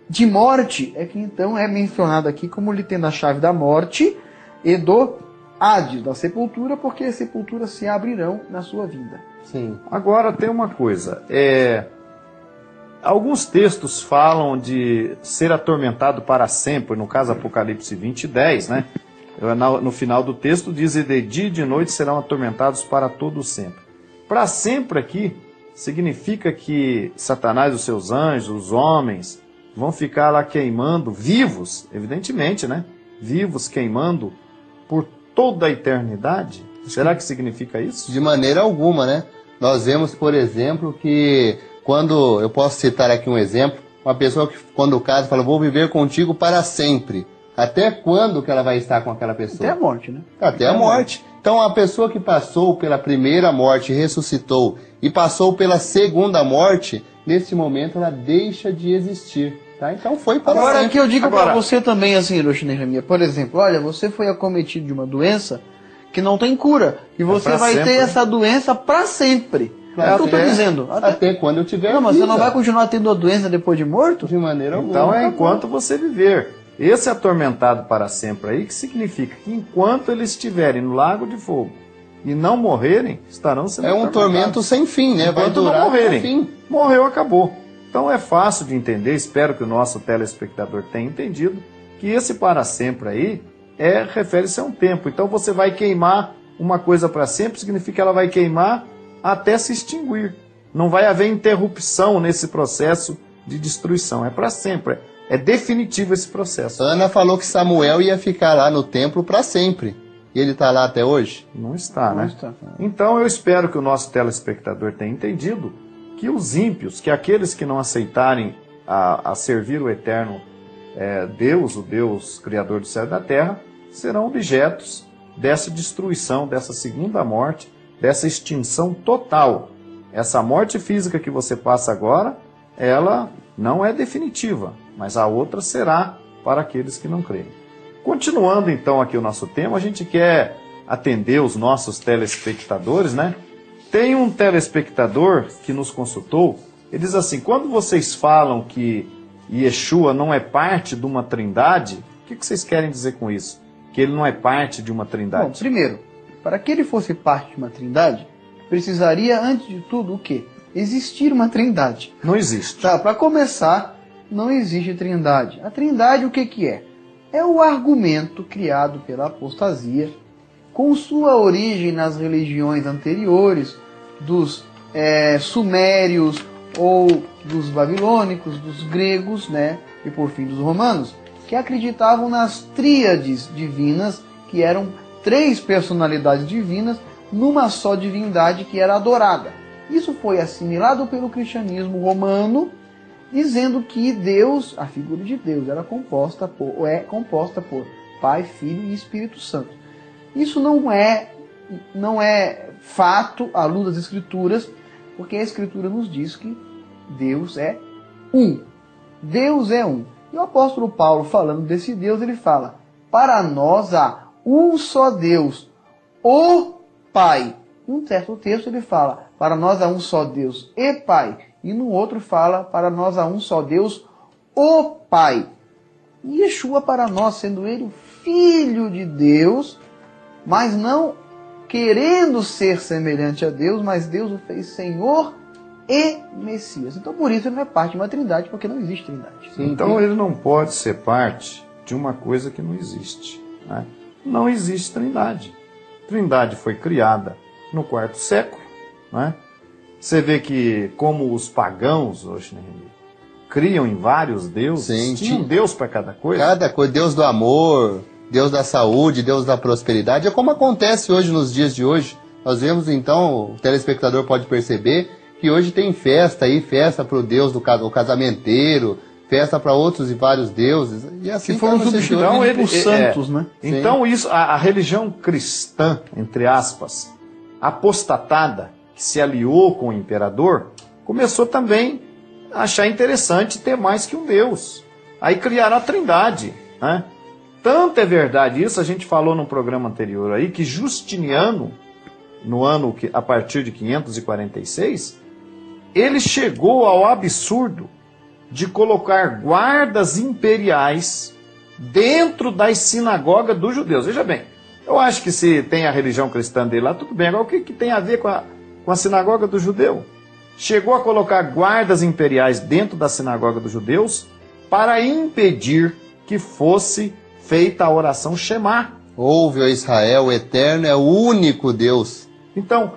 de morte, é que então é mencionado aqui como ele tendo a chave da morte e do Hades, da sepultura, porque as sepulturas se abrirão na sua vinda. Sim. Agora tem uma coisa, alguns textos falam de ser atormentado para sempre, no caso Apocalipse 20:10, né? No final do texto diz: e de dia e de noite serão atormentados para todo sempre. Para sempre aqui significa que Satanás, os seus anjos, os homens, vão ficar lá queimando, vivos, evidentemente, né? Vivos, queimando por toda a eternidade? Será que significa isso? De maneira alguma, né? Nós vemos, por exemplo, que quando, eu posso citar aqui um exemplo, uma pessoa que quando casa fala: vou viver contigo para sempre. Até quando que ela vai estar com aquela pessoa? Até a morte, né? Até a morte. Então a pessoa que passou pela primeira morte, ressuscitou, e passou pela segunda morte, nesse momento ela deixa de existir. Tá? Então foi para Agora sempre. que eu digo para Agora- você também, assim, Hiroshi Nehemiah, por exemplo, olha, você foi acometido de uma doença que não tem cura, e você pra vai sempre, ter né? essa doença para sempre. É o que eu estou dizendo. Até quando eu tiver Não, mas você não vida. vai continuar tendo a doença depois de morto? De maneira alguma. Então é enquanto você viver. Esse atormentado para sempre aí, que significa que enquanto eles estiverem no lago de fogo e não morrerem, estarão sendo É um atormentados. tormento sem fim, né? Vai Enquanto durar não até o morrerem. fim. Morreu, acabou. Então é fácil de entender, espero que o nosso telespectador tenha entendido, que esse para sempre aí refere-se a um tempo. Então você vai queimar uma coisa para sempre, significa que ela vai queimar até se extinguir. Não vai haver interrupção nesse processo de destruição. É para sempre. É definitivo esse processo. Ana falou que Samuel ia ficar lá no templo para sempre. E ele está lá até hoje? Não está, Não né? está. Então eu espero que o nosso telespectador tenha entendido que os ímpios, que aqueles que não aceitarem a servir o eterno Deus, o Deus Criador do céu e da terra, serão objetos dessa destruição, dessa segunda morte, dessa extinção total. Essa morte física que você passa agora, ela não é definitiva, mas a outra será para aqueles que não creem. Continuando então aqui o nosso tema, a gente quer atender os nossos telespectadores, né? Tem um telespectador que nos consultou, ele diz assim: quando vocês falam que Yeshua não é parte de uma trindade, o que vocês querem dizer com isso? Que ele não é parte de uma Bom, trindade? primeiro, para que ele fosse parte de uma trindade, precisaria, antes de tudo, o quê? Existir uma trindade. Não existe. Tá, para começar, não existe trindade. A trindade, o que que é? é o argumento criado pela apostasia, com sua origem nas religiões anteriores dos sumérios ou dos babilônicos, dos gregos, né, e por fim dos romanos, que acreditavam nas tríades divinas, que eram 3 personalidades divinas numa só divindade que era adorada. Isso foi assimilado pelo cristianismo romano, dizendo que Deus, a figura de Deus, é composta por Pai, Filho e Espírito Santo. Isso não é fato à luz das Escrituras, porque a Escritura nos diz que Deus é um. Deus é um. E o apóstolo Paulo, falando desse Deus, ele fala: para nós há um só Deus, o Pai. Em um certo texto ele fala: para nós há um só Deus e Pai. E no outro fala: para nós há um só Deus, o Pai. E Yeshua para nós, sendo ele o Filho de Deus, mas não querendo ser semelhante a Deus, mas Deus o fez Senhor e Messias. Então por isso ele não é parte de uma trindade, porque não existe trindade. Então ele não pode ser parte de uma coisa que não existe, né? Não existe trindade. Trindade foi criada no 4º século, né? Você vê que como os pagãos hoje, né, criam em vários deuses, tinha um Deus para cada coisa. Cada coisa, Deus do amor, Deus da saúde, Deus da prosperidade. É como acontece hoje, nos dias de hoje. Nós vemos então, o telespectador pode perceber que hoje tem festa aí, festa para o Deus do casamenteiro, festa para outros e vários deuses. E assim que foram substituídos por santos, né? Então isso, a religião cristã, entre aspas, apostatada, que se aliou com o imperador, começou também a achar interessante ter mais que um Deus. Aí criaram a trindade, né? Tanto é verdade isso, a gente falou no programa anterior aí, que Justiniano, no ano a partir de 546, ele chegou ao absurdo de colocar guardas imperiais dentro das sinagogas dos judeus. Veja bem, eu acho que se tem a religião cristã dele lá, tudo bem. Agora, o que tem a ver com a sinagoga do judeu? Chegou a colocar guardas imperiais dentro da sinagoga dos judeus para impedir que fosse feita a oração Shema. Ouve, ó Israel, o Eterno é o único Deus. Então,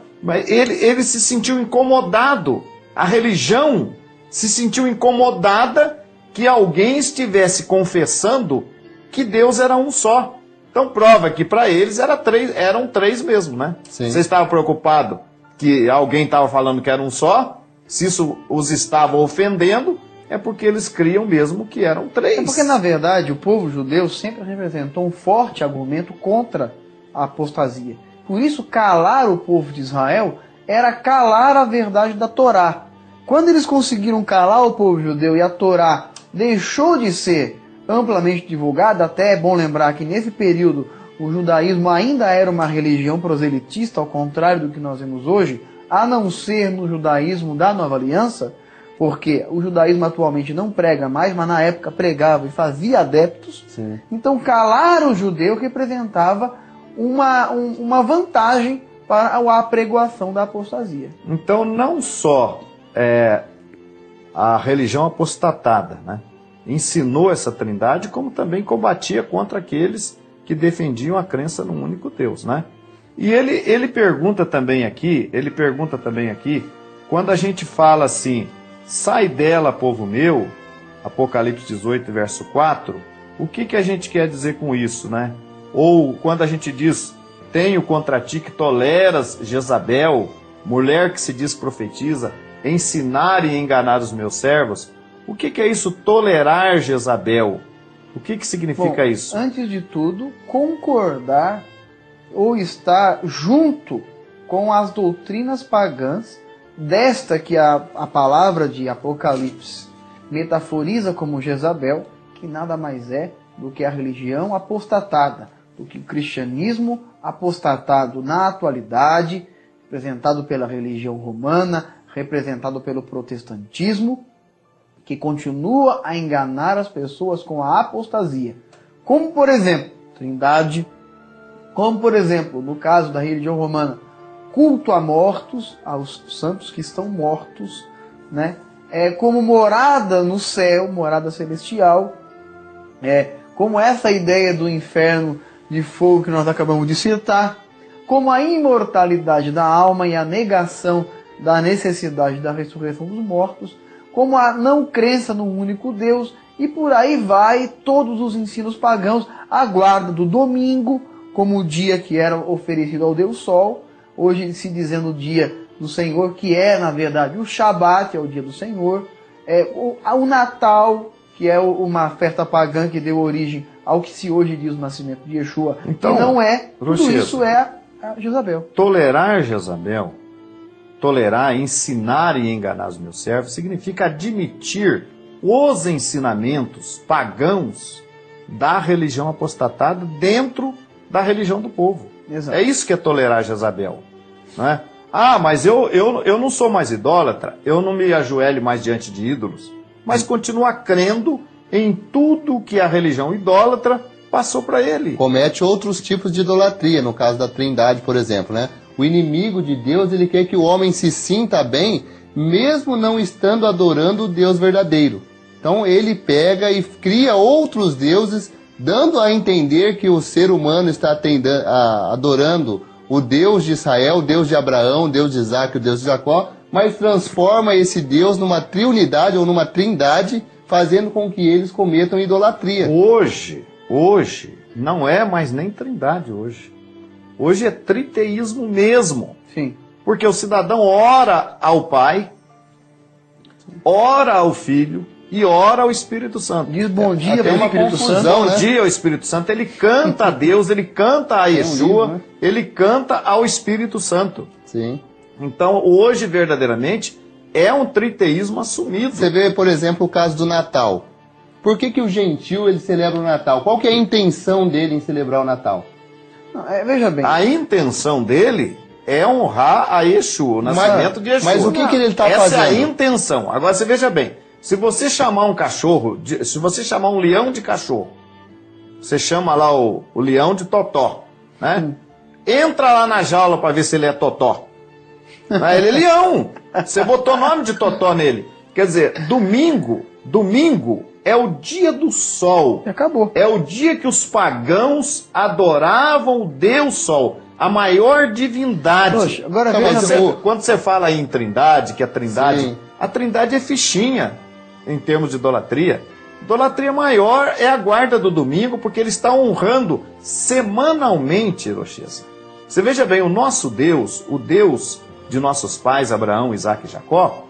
ele se sentiu incomodado. A religião se sentiu incomodada que alguém estivesse confessando que Deus era um só. Então prova que para eles eram 3 mesmo, né? Sim. Você estava preocupado que alguém estava falando que era um só? Se isso os estava ofendendo, é porque eles criam mesmo que eram 3. É porque, na verdade, o povo judeu sempre representou um forte argumento contra a apostasia. Por isso, calar o povo de Israel era calar a verdade da Torá. Quando eles conseguiram calar o povo judeu e a Torá deixou de ser amplamente divulgada, até é bom lembrar que nesse período o judaísmo ainda era uma religião proselitista, ao contrário do que nós vemos hoje, a não ser no judaísmo da Nova Aliança, porque o judaísmo atualmente não prega mais, mas na época pregava e fazia adeptos. Sim. Então calar o judeu representava uma vantagem para a apregoação da apostasia. Então não só a religião apostatada, né, ensinou essa trindade, como também combatia contra aqueles que defendiam a crença num único Deus, né? E ele pergunta também aqui, quando a gente fala assim, sai dela, povo meu, Apocalipse 18, verso 4, o que a gente quer dizer com isso, né? Ou quando a gente diz, tenho contra ti que toleras Jezabel, mulher que se diz profetiza, ensinar e enganar os meus servos, o que é isso, tolerar Jezabel? O que significa isso? Antes de tudo, concordar ou estar junto com as doutrinas pagãs, desta que a palavra de Apocalipse metaforiza como Jezabel, que nada mais é do que a religião apostatada, do que o cristianismo apostatado na atualidade, representado pela religião romana, representado pelo protestantismo, que continua a enganar as pessoas com a apostasia. Como, por exemplo, trindade, como, por exemplo, no caso da religião romana, culto a mortos, aos santos que estão mortos, né? Como morada no céu, morada celestial, como essa ideia do inferno de fogo que nós acabamos de citar, como a imortalidade da alma e a negação da necessidade da ressurreição dos mortos, como a não crença no único Deus, e por aí vai todos os ensinos pagãos, a guarda do domingo, como o dia que era oferecido ao Deus Sol, hoje se dizendo o dia do Senhor, que é, na verdade, o Shabat, é o dia do Senhor, o Natal, que é uma festa pagã que deu origem ao que se hoje diz o nascimento de Yeshua, então, e não é, tudo Rochedo, isso é a Jezabel. Tolerar Jezabel, tolerar, ensinar e enganar os meus servos, significa admitir os ensinamentos pagãos da religião apostatada dentro da religião do povo. Exato. É isso que é tolerar Jezabel. Não é? Ah, mas eu não sou mais idólatra, eu não me ajoelho mais diante de ídolos, mas continua crendo em tudo que a religião idólatra passou para ele. Comete outros tipos de idolatria, no caso da Trindade, por exemplo, né? O inimigo de Deus, ele quer que o homem se sinta bem, mesmo não estando adorando o Deus verdadeiro. Então ele pega e cria outros deuses, dando a entender que o ser humano está adorando o Deus de Israel, o Deus de Abraão, o Deus de Isaac, o Deus de Jacó, mas transforma esse Deus numa triunidade ou numa trindade, fazendo com que eles cometam idolatria. Hoje, não é mais nem trindade hoje. Hoje é triteísmo mesmo. Sim. Porque o cidadão ora ao Pai, ora ao Filho e ora ao Espírito Santo. Diz bom dia Tem para o uma Espírito confusão, Santo. Bom né? dia ao Espírito Santo. Ele canta a Deus, ele canta a Yeshua, livro, né? ele canta ao Espírito Santo. Sim. Então, hoje, verdadeiramente, é um triteísmo assumido. Você vê, por exemplo, o caso do Natal. Por que o gentil ele celebra o Natal? Qual que é a intenção dele em celebrar o Natal? Não, veja bem. A intenção dele é honrar a Yeshua, o nascimento de Yeshua. Mas o que ele está Essa fazendo? é a intenção. Agora, você veja bem. Se você chamar um cachorro, se você chamar um leão de cachorro, você chama lá o leão de Totó, né? Entra lá na jaula para ver se ele é Totó. Ele é leão. Você botou o nome de Totó nele. Quer dizer, domingo é o dia do sol. E acabou. É o dia que os pagãos adoravam o Deus Sol, a maior divindade. Poxa, agora Tá, veja mas bem. Quando você fala aí em trindade, que a trindade... Sim. A trindade é fichinha em termos de idolatria. Idolatria maior é a guarda do domingo, porque ele está honrando semanalmente, Hiroshisa. Você veja bem, o nosso Deus, o Deus de nossos pais, Abraão, Isaac e Jacó,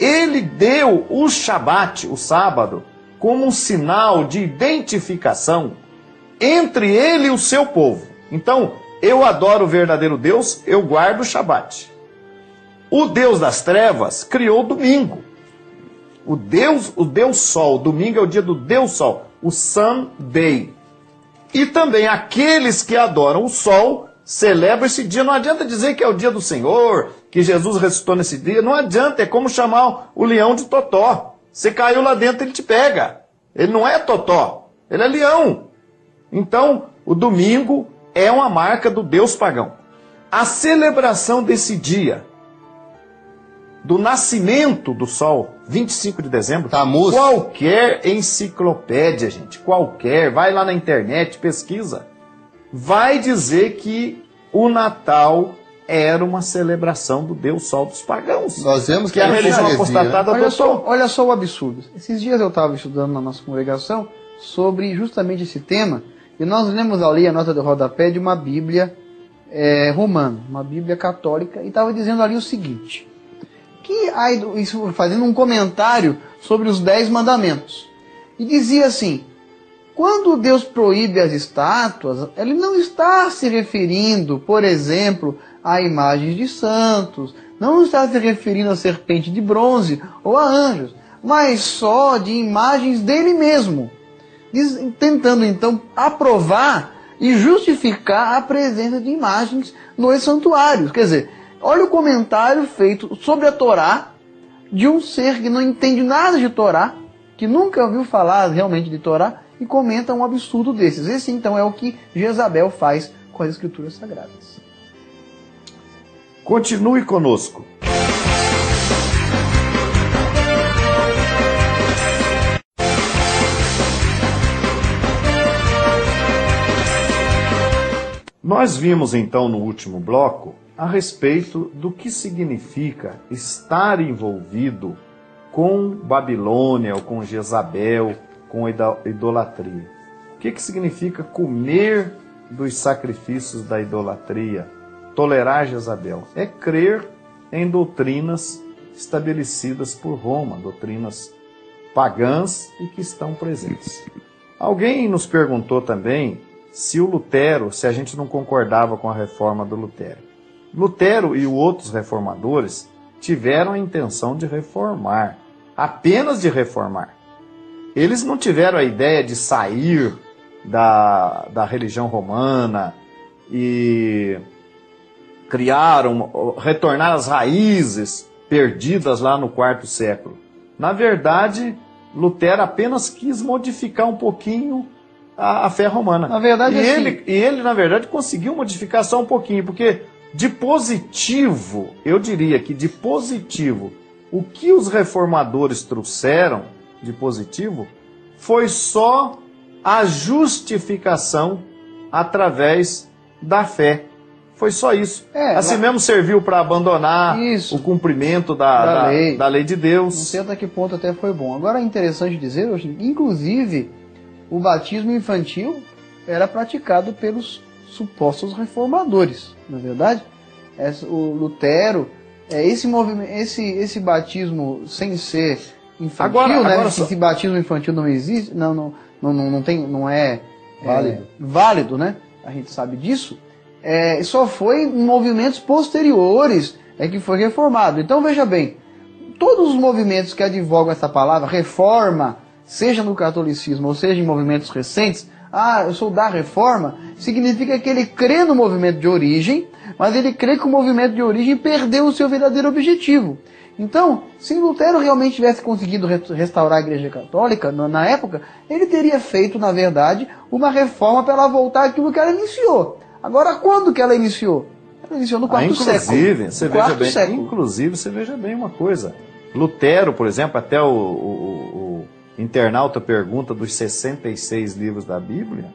ele deu o Shabat, o sábado, como um sinal de identificação entre ele e o seu povo. Então, eu adoro o verdadeiro Deus, eu guardo o Shabat. O Deus das trevas criou o domingo. O Deus Sol, domingo é o dia do Deus Sol, o Sunday. E também aqueles que adoram o Sol celebram esse dia. Não adianta dizer que é o dia do Senhor, que Jesus ressuscitou nesse dia. Não adianta, é como chamar o leão de Totó. Você caiu lá dentro, ele te pega. Ele não é Totó, ele é leão. Então, o domingo é uma marca do Deus pagão. A celebração desse dia, do nascimento do sol, 25 de dezembro, Tammuz. qualquer enciclopédia, gente, qualquer, vai lá na internet, pesquisa, vai dizer que o Natal era uma celebração do Deus Sol dos pagãos. Nós vemos Que a religião heresia, apostatada Olha adotou. olha só o absurdo. Esses dias eu estava estudando na nossa congregação sobre justamente esse tema, e nós lemos ali a nota do rodapé de uma Bíblia romana, uma Bíblia católica, e estava dizendo ali o seguinte, que isso fazendo um comentário sobre os 10 mandamentos. E dizia assim, quando Deus proíbe as estátuas, ele não está se referindo, por exemplo, a imagens de santos, não está se referindo a serpente de bronze ou a anjos, mas só de imagens dele mesmo, tentando então aprovar e justificar a presença de imagens nos santuários. Quer dizer, olha o comentário feito sobre a Torá de um ser que não entende nada de Torá, que nunca ouviu falar realmente de Torá, e comenta um absurdo desses. Esse então é o que Jezabel faz com as escrituras sagradas. Continue conosco. Nós vimos então no último bloco a respeito do que significa estar envolvido com Babilônia, ou com Jezabel, com idolatria. O que significa comer dos sacrifícios da idolatria, tolerar Jezabel? É crer em doutrinas estabelecidas por Roma, doutrinas pagãs e que estão presentes. Alguém nos perguntou também se o Lutero, se a gente não concordava com a reforma do Lutero. Lutero e outros reformadores tiveram a intenção de reformar, apenas de reformar. Eles não tiveram a ideia de sair da religião romana e retornar às raízes perdidas lá no quarto século. Na verdade, Lutero apenas quis modificar um pouquinho a fé romana. Na verdade, ele, na verdade, conseguiu modificar só um pouquinho, porque de positivo, eu diria que de positivo, o que os reformadores trouxeram de positivo foi só a justificação através da fé. Foi só isso. Assim mesmo serviu para abandonar o cumprimento da lei de Deus. Não sei até que ponto até foi bom. Agora é interessante dizer, inclusive, o batismo infantil era praticado pelos supostos reformadores, não é verdade? O Lutero, esse batismo sem ser infantil, esse batismo infantil não existe, não é válido, né? A gente sabe disso. Só foi em movimentos posteriores que foi reformado. Então veja bem, todos os movimentos que advogam essa palavra, reforma, seja no catolicismo ou seja em movimentos recentes, eu sou da reforma, significa que ele crê no movimento de origem, mas ele crê que o movimento de origem perdeu o seu verdadeiro objetivo. Então, se Lutero realmente tivesse conseguido restaurar a Igreja Católica na época, ele teria feito, na verdade, uma reforma para ela voltar àquilo que ela iniciou. Agora, quando que ela iniciou? Ela iniciou no quarto século. Inclusive, você veja bem uma coisa. Lutero, por exemplo, até o internauta pergunta dos 66 livros da Bíblia,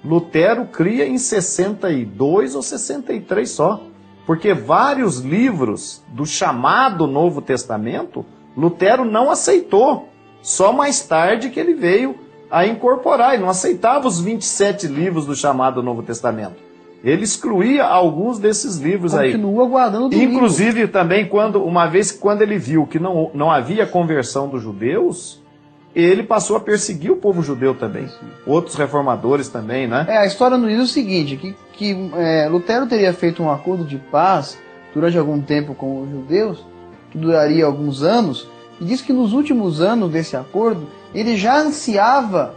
Lutero cria em 62 ou 63 só. Porque vários livros do chamado Novo Testamento, Lutero não aceitou. Só mais tarde que ele veio a incorporar. Ele não aceitava os 27 livros do chamado Novo Testamento. Ele excluía alguns desses livros. Continua guardando do inclusive livro. Também, quando ele viu que não havia conversão dos judeus, ele passou a perseguir o povo judeu também. Outros reformadores também, né? A história nos diz o seguinte, que Lutero teria feito um acordo de paz durante algum tempo com os judeus, que duraria alguns anos, e diz que nos últimos anos desse acordo, ele já ansiava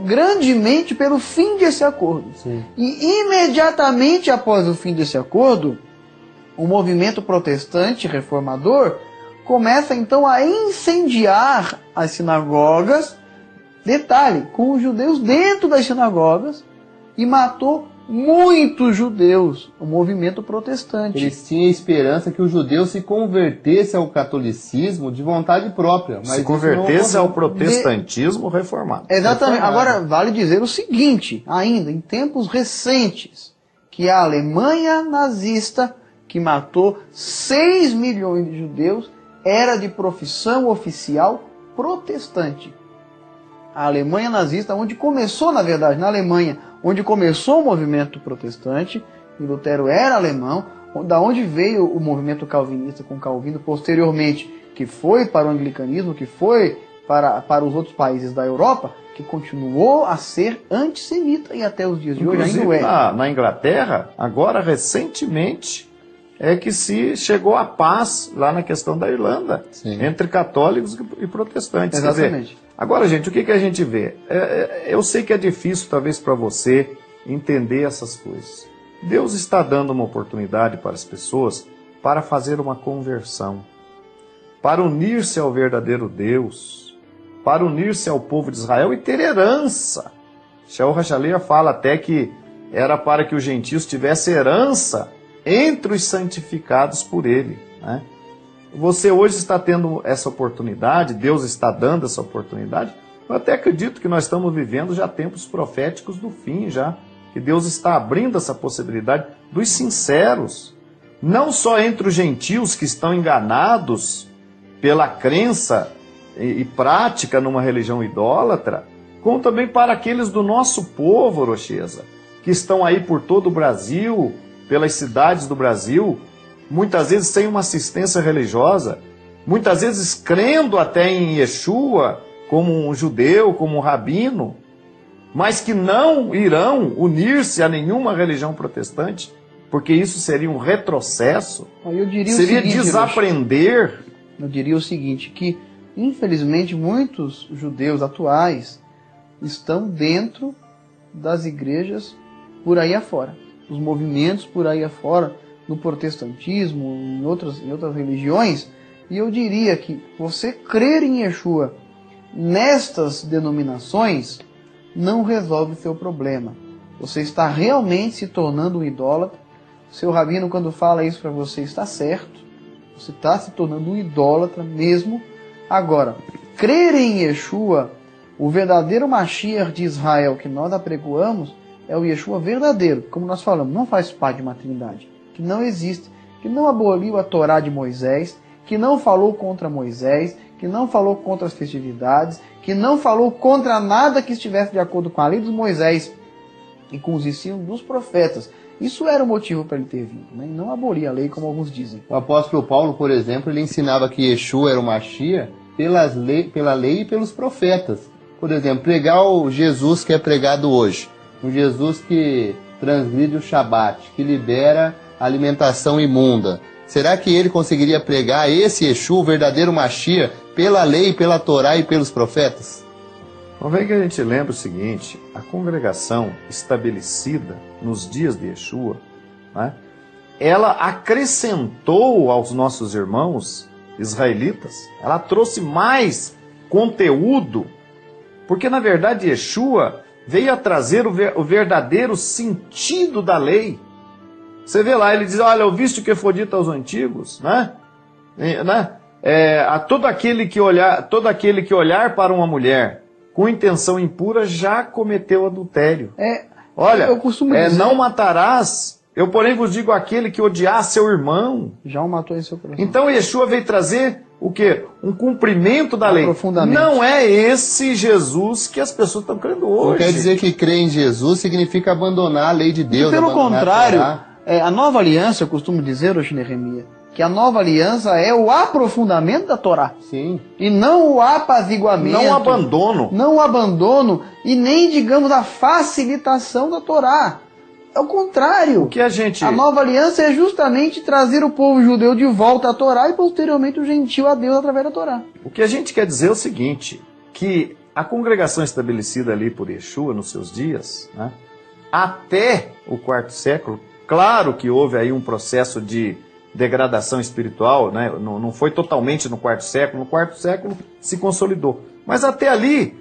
grandemente pelo fim desse acordo. Sim. E imediatamente após o fim desse acordo, o movimento protestante reformador começa então a incendiar as sinagogas, detalhe, com os judeus dentro das sinagogas, e matou muitos judeus, o movimento protestante. Eles tinham esperança que os judeus se convertessem ao catolicismo de vontade própria. Mas se convertesse ao protestantismo reformado. Exatamente. Agora, vale dizer o seguinte, ainda em tempos recentes, que a Alemanha nazista, que matou 6 milhões de judeus, era de profissão oficial protestante. A Alemanha nazista, onde começou, na verdade, na Alemanha, onde começou o movimento protestante, e Lutero era alemão, da onde veio o movimento calvinista com Calvino posteriormente, que foi para o anglicanismo, que foi para os outros países da Europa, que continuou a ser antissemita e até os dias de hoje ainda é. Na Inglaterra, agora recentemente, é que se chegou à paz lá na questão da Irlanda, Sim. entre católicos e protestantes. Exatamente. Quer dizer, agora, gente, o que a gente vê? Eu sei que é difícil, talvez, para você entender essas coisas. Deus está dando uma oportunidade para as pessoas para fazer uma conversão, para unir-se ao verdadeiro Deus, para unir-se ao povo de Israel e ter herança. Shaul Hachaliah fala até que era para que os gentios tivessem herança entre os santificados por ele, né? Você hoje está tendo essa oportunidade, Deus está dando essa oportunidade. Eu até acredito que nós estamos vivendo já tempos proféticos do fim, já que Deus está abrindo essa possibilidade dos sinceros, não só entre os gentios que estão enganados pela crença e prática numa religião idólatra, como também para aqueles do nosso povo, Rocheza, que estão aí por todo o Brasil, pelas cidades do Brasil, muitas vezes sem uma assistência religiosa, muitas vezes crendo até em Yeshua, como um judeu, como um rabino, mas que não irão unir-se a nenhuma religião protestante, porque isso seria um retrocesso, seria desaprender. Eu diria o seguinte, que infelizmente muitos judeus atuais estão dentro das igrejas por aí afora, os movimentos por aí afora, no protestantismo, em outras religiões, e eu diria que você crer em Yeshua nestas denominações não resolve o seu problema. Você está realmente se tornando um idólatra. Seu rabino, quando fala isso para você, está certo. Você está se tornando um idólatra mesmo. Agora, crer em Yeshua, o verdadeiro Mashiach de Israel que nós apregoamos, é o Yeshua verdadeiro. Como nós falamos, não faz parte de uma trindade, que não existe, que não aboliu a Torá de Moisés, que não falou contra Moisés, que não falou contra as festividades, que não falou contra nada que estivesse de acordo com a lei de Moisés e com os ensinos dos profetas. Isso era o motivo para ele ter vindo, né? E não abolir a lei, como alguns dizem. O apóstolo Paulo, por exemplo, ele ensinava que Yeshua era o Mashiach pela lei e pelos profetas. Por exemplo, pregar o Jesus que é pregado hoje, um Jesus que transgride o Shabat, que libera a alimentação imunda. Será que ele conseguiria pregar esse Yeshua, o verdadeiro Mashiach, pela lei, pela Torá e pelos profetas? Convém que a gente lembre o seguinte, a congregação estabelecida nos dias de Yeshua, né, ela acrescentou aos nossos irmãos israelitas, ela trouxe mais conteúdo, porque na verdade Yeshua veio a trazer o verdadeiro sentido da lei. Você vê lá, ele diz, olha, ouviste o que foi dito aos antigos, né? A todo aquele que olhar para uma mulher com intenção impura já cometeu adultério. Olha, eu costumo dizer, não matarás, eu porém vos digo aquele que odiar seu irmão. já o matou em seu coração. Então Yeshua veio trazer o quê? Um cumprimento da lei. Aprofundamento. Não é esse Jesus que as pessoas estão crendo hoje. Não quer dizer que crer em Jesus significa abandonar a lei de Deus. E pelo contrário, a a nova aliança, eu costumo dizer, Rosh Nehemia, que a nova aliança é o aprofundamento da Torá. Sim. E não o apaziguamento. Não abandono. Não o abandono e nem, digamos, a facilitação da Torá. É o contrário. O que a gente... A nova aliança é justamente trazer o povo judeu de volta à Torá e posteriormente o gentil a Deus através da Torá. O que a gente quer dizer é o seguinte, que a congregação estabelecida ali por Yeshua nos seus dias, né, até o quarto século, claro que houve aí um processo de degradação espiritual, né, não foi totalmente no quarto século se consolidou. Mas até ali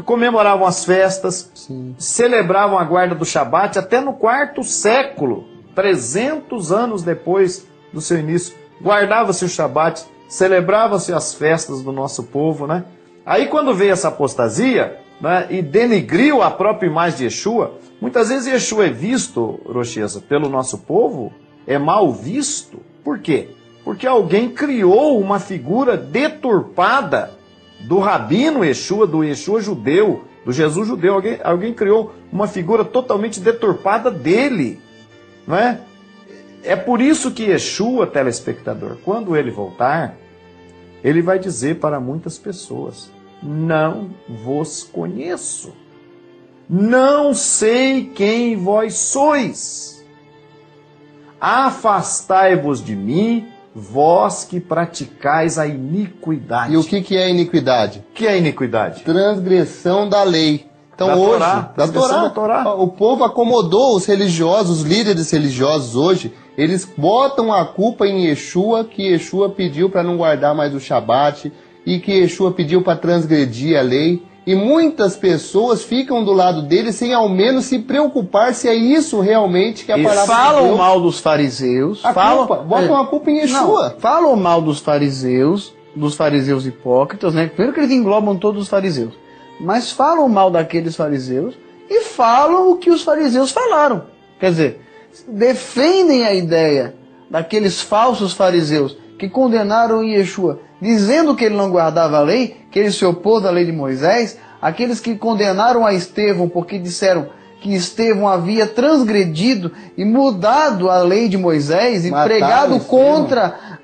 comemoravam as festas, Sim. celebravam a guarda do Shabat, até no quarto século, 300 anos depois do seu início, guardava-se o Shabat, celebrava-se as festas do nosso povo, né? Aí quando veio essa apostasia, né, e denigriu a própria imagem de Yeshua, muitas vezes Yeshua é visto, Rocheza, pelo nosso povo, é mal visto. Por quê? Porque alguém criou uma figura deturpada do rabino Yeshua, do Yeshua judeu, do Jesus judeu. Alguém criou uma figura totalmente deturpada dele, não é? É por isso que Yeshua, telespectador, quando ele voltar, ele vai dizer para muitas pessoas, não vos conheço, não sei quem vós sois, afastai-vos de mim, vós que praticais a iniquidade. E o que é iniquidade? O que é iniquidade? Transgressão da lei. Então Da hoje, Torá, transgressão da Torá. O povo acomodou os religiosos, os líderes religiosos hoje, eles botam a culpa em Yeshua, que Yeshua pediu para não guardar mais o Shabat, e que Yeshua pediu para transgredir a lei. E muitas pessoas ficam do lado dele sem ao menos se preocupar se é isso realmente que a palavra de Deus... Falam mal dos fariseus. Botam a culpa em Yeshua. Não, falam mal dos fariseus hipócritas, né? Primeiro que eles englobam todos os fariseus. Mas falam mal daqueles fariseus e falam o que os fariseus falaram. Quer dizer, defendem a ideia daqueles falsos fariseus que condenaram Yeshua, dizendo que ele não guardava a lei, que ele se opôs à lei de Moisés, aqueles que condenaram a Estevão porque disseram que Estevão havia transgredido e mudado a lei de Moisés e pregado contra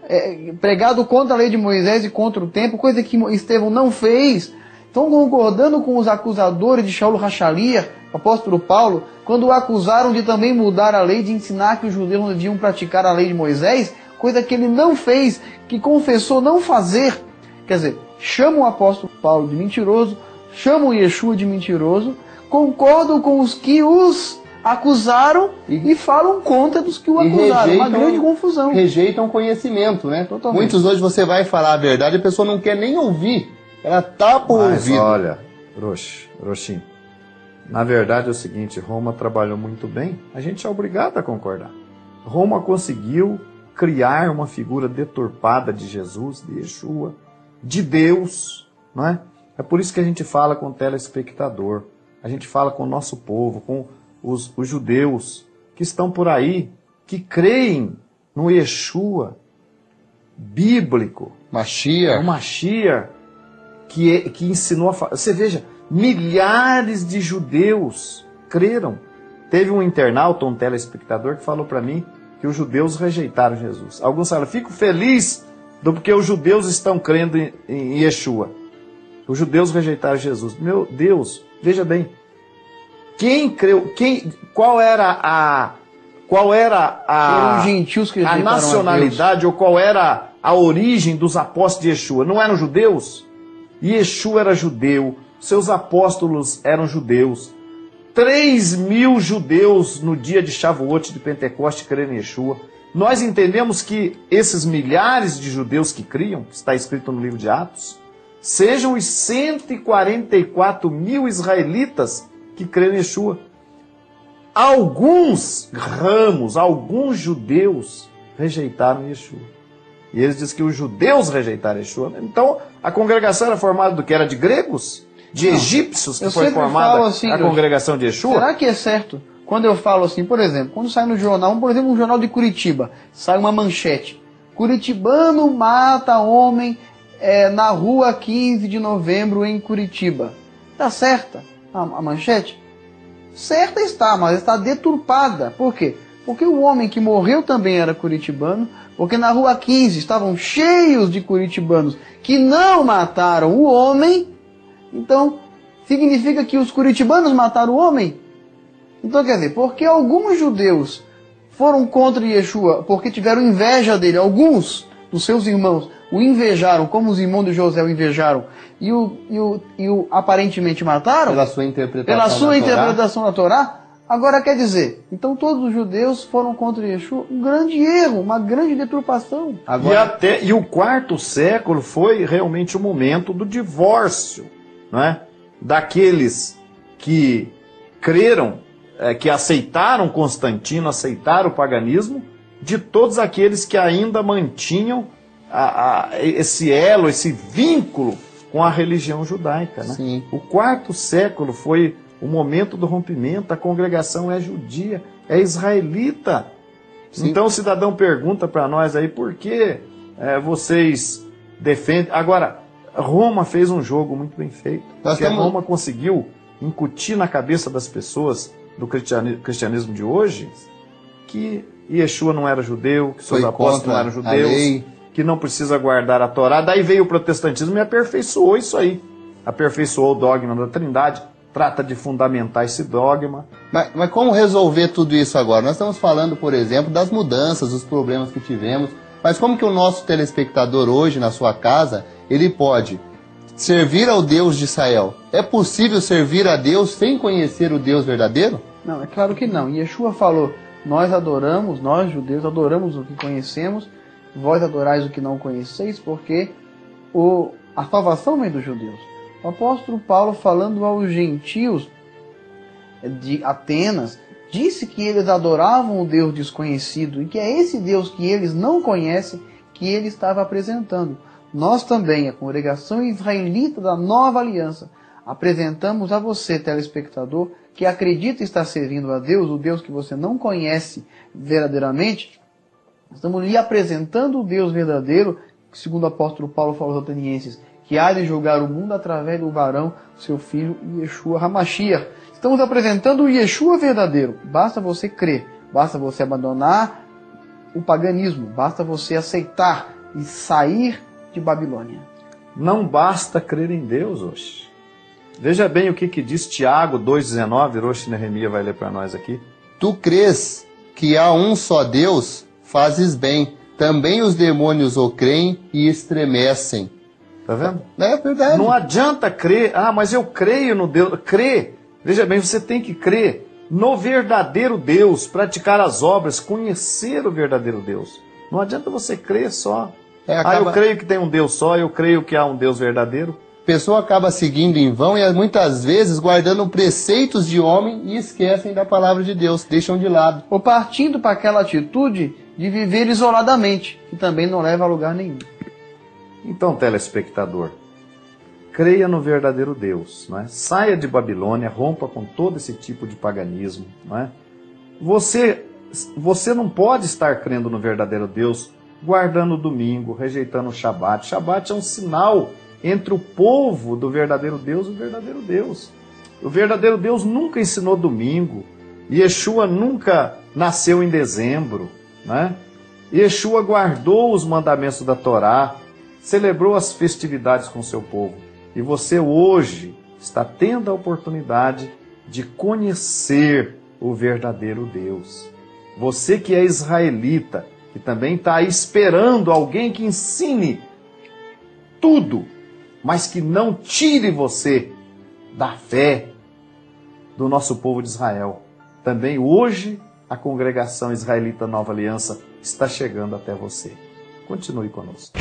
a lei de Moisés e contra o templo, coisa que Estevão não fez. Estão concordando com os acusadores de Shaul Hachalia, o apóstolo Paulo, quando o acusaram de também mudar a lei, de ensinar que os judeus não deviam praticar a lei de Moisés, coisa que ele não fez, que confessou não fazer. Quer dizer, chamam o apóstolo Paulo de mentiroso, chamam Yeshua de mentiroso, concordam com os que os acusaram e falam contra dos que o acusaram. Uma grande confusão. Rejeitam conhecimento, né? Totalmente. Muitos hoje você vai falar a verdade, a pessoa não quer nem ouvir. Ela tapa o ouvido. Olha, Roxinho, na verdade é o seguinte, Roma trabalhou muito bem, a gente é obrigado a concordar. Roma conseguiu criar uma figura deturpada de Jesus, de Yeshua, de Deus, não é? É por isso que a gente fala com o telespectador, a gente fala com o nosso povo, com os judeus que estão por aí, que creem no Yeshua bíblico, Mashiach. o Mashiach, que ensinou a... Você veja, milhares de judeus creram. Teve um internauta, um telespectador, que falou para mim que os judeus rejeitaram Jesus. Alguns falam, fico feliz porque os judeus estão crendo em Yeshua. Os judeus rejeitaram Jesus. Meu Deus, veja bem. Quem creu? Qual era a Eram gentios que a nacionalidade, ou qual era a origem dos apóstolos de Yeshua? Não eram judeus? Yeshua era judeu, seus apóstolos eram judeus. 3.000 judeus no dia de Shavuot, de Pentecoste, creram em Yeshua. Nós entendemos que esses milhares de judeus que criam, que está escrito no livro de Atos, sejam os 144.000 israelitas que creram em Yeshua. Alguns ramos, alguns judeus rejeitaram Yeshua. E eles dizem que os judeus rejeitaram Yeshua. Então, a congregação era formada do que? Era de gregos? De egípcios que foi formada assim, a congregação de Yeshua? Será que é certo? Quando eu falo assim, por exemplo, quando sai no jornal, por exemplo, um jornal de Curitiba, sai uma manchete. Curitibano mata homem na rua 15 de novembro em Curitiba. Está certa a manchete? Certa está, mas está deturpada. Por quê? Porque o homem que morreu também era curitibano, porque na rua 15 estavam cheios de curitibanos que não mataram o homem. Então, significa que os curitibanos mataram o homem? Então, quer dizer, porque alguns judeus foram contra Yeshua, porque tiveram inveja dele, alguns dos seus irmãos o invejaram, como os irmãos de José o invejaram, e o aparentemente mataram, pela sua interpretação da Torá. Agora quer dizer, então todos os judeus foram contra Yeshua? Um grande erro, uma grande deturpação. E o quarto século foi realmente o momento do divórcio, não é? Daqueles que creram, que aceitaram Constantino, aceitaram o paganismo, de todos aqueles que ainda mantinham esse elo, esse vínculo com a religião judaica, né? Sim. O quarto século foi o momento do rompimento, a congregação é judia, é israelita. Sim. Então o cidadão pergunta para nós aí, por que vocês defendem... Agora, Roma fez um jogo muito bem feito, porque Roma conseguiu incutir na cabeça das pessoas do cristianismo de hoje que Yeshua não era judeu, que seus apóstolos não eram judeus, que não precisa guardar a Torá. Daí veio o protestantismo e aperfeiçoou isso aí. Aperfeiçoou o dogma da Trindade, trata de fundamentar esse dogma. Mas como resolver tudo isso agora? Nós estamos falando, por exemplo, das mudanças, dos problemas que tivemos, mas como que o nosso telespectador hoje, na sua casa, ele pode servir ao Deus de Israel? É possível servir a Deus sem conhecer o Deus verdadeiro? Não, é claro que não. Yeshua falou, nós judeus, adoramos o que conhecemos, vós adorais o que não conheceis, porque a salvação vem dos judeus. O apóstolo Paulo, falando aos gentios de Atenas, disse que eles adoravam o Deus desconhecido e que é esse Deus que eles não conhecem que ele estava apresentando. Nós também, a congregação israelita da Nova Aliança, apresentamos a você, telespectador, que acredita estar servindo a Deus, o Deus que você não conhece verdadeiramente, estamos lhe apresentando o Deus verdadeiro, segundo o apóstolo Paulo falou aos Atenienses, que há de julgar o mundo através do varão, seu filho Yeshua HaMashiach. Estamos apresentando o Yeshua verdadeiro. Basta você crer, basta você abandonar o paganismo, basta você aceitar e sair de Babilônia. Não basta crer em Deus hoje. Veja bem o que diz Tiago 2,19, Rosh Nehemia vai ler para nós aqui. Tu crês que há um só Deus, fazes bem. Também os demônios o creem e estremecem. Tá vendo? É verdade. Não adianta crer, mas eu creio no Deus. Crer, veja bem, você tem que crer no verdadeiro Deus, praticar as obras, conhecer o verdadeiro Deus. Não adianta você crer só. Eu creio que tem um Deus só, eu creio que há um Deus verdadeiro. A pessoa acaba seguindo em vão e muitas vezes guardando preceitos de homem e esquecem da palavra de Deus, deixam de lado. Ou partindo para aquela atitude de viver isoladamente, que também não leva a lugar nenhum. Então, telespectador, creia no verdadeiro Deus, não é? Saia de Babilônia, rompa com todo esse tipo de paganismo, não é? Você não pode estar crendo no verdadeiro Deus guardando o domingo, rejeitando o Shabat. Shabat é um sinal entre o povo do verdadeiro Deus e o verdadeiro Deus. O verdadeiro Deus nunca ensinou domingo. Yeshua nunca nasceu em dezembro, né? Yeshua guardou os mandamentos da Torá, celebrou as festividades com seu povo. E você hoje está tendo a oportunidade de conhecer o verdadeiro Deus. Você que é israelita, que também está aí esperando alguém que ensine tudo, mas que não tire você da fé do nosso povo de Israel. Também hoje a congregação israelita Nova Aliança está chegando até você. Continue conosco.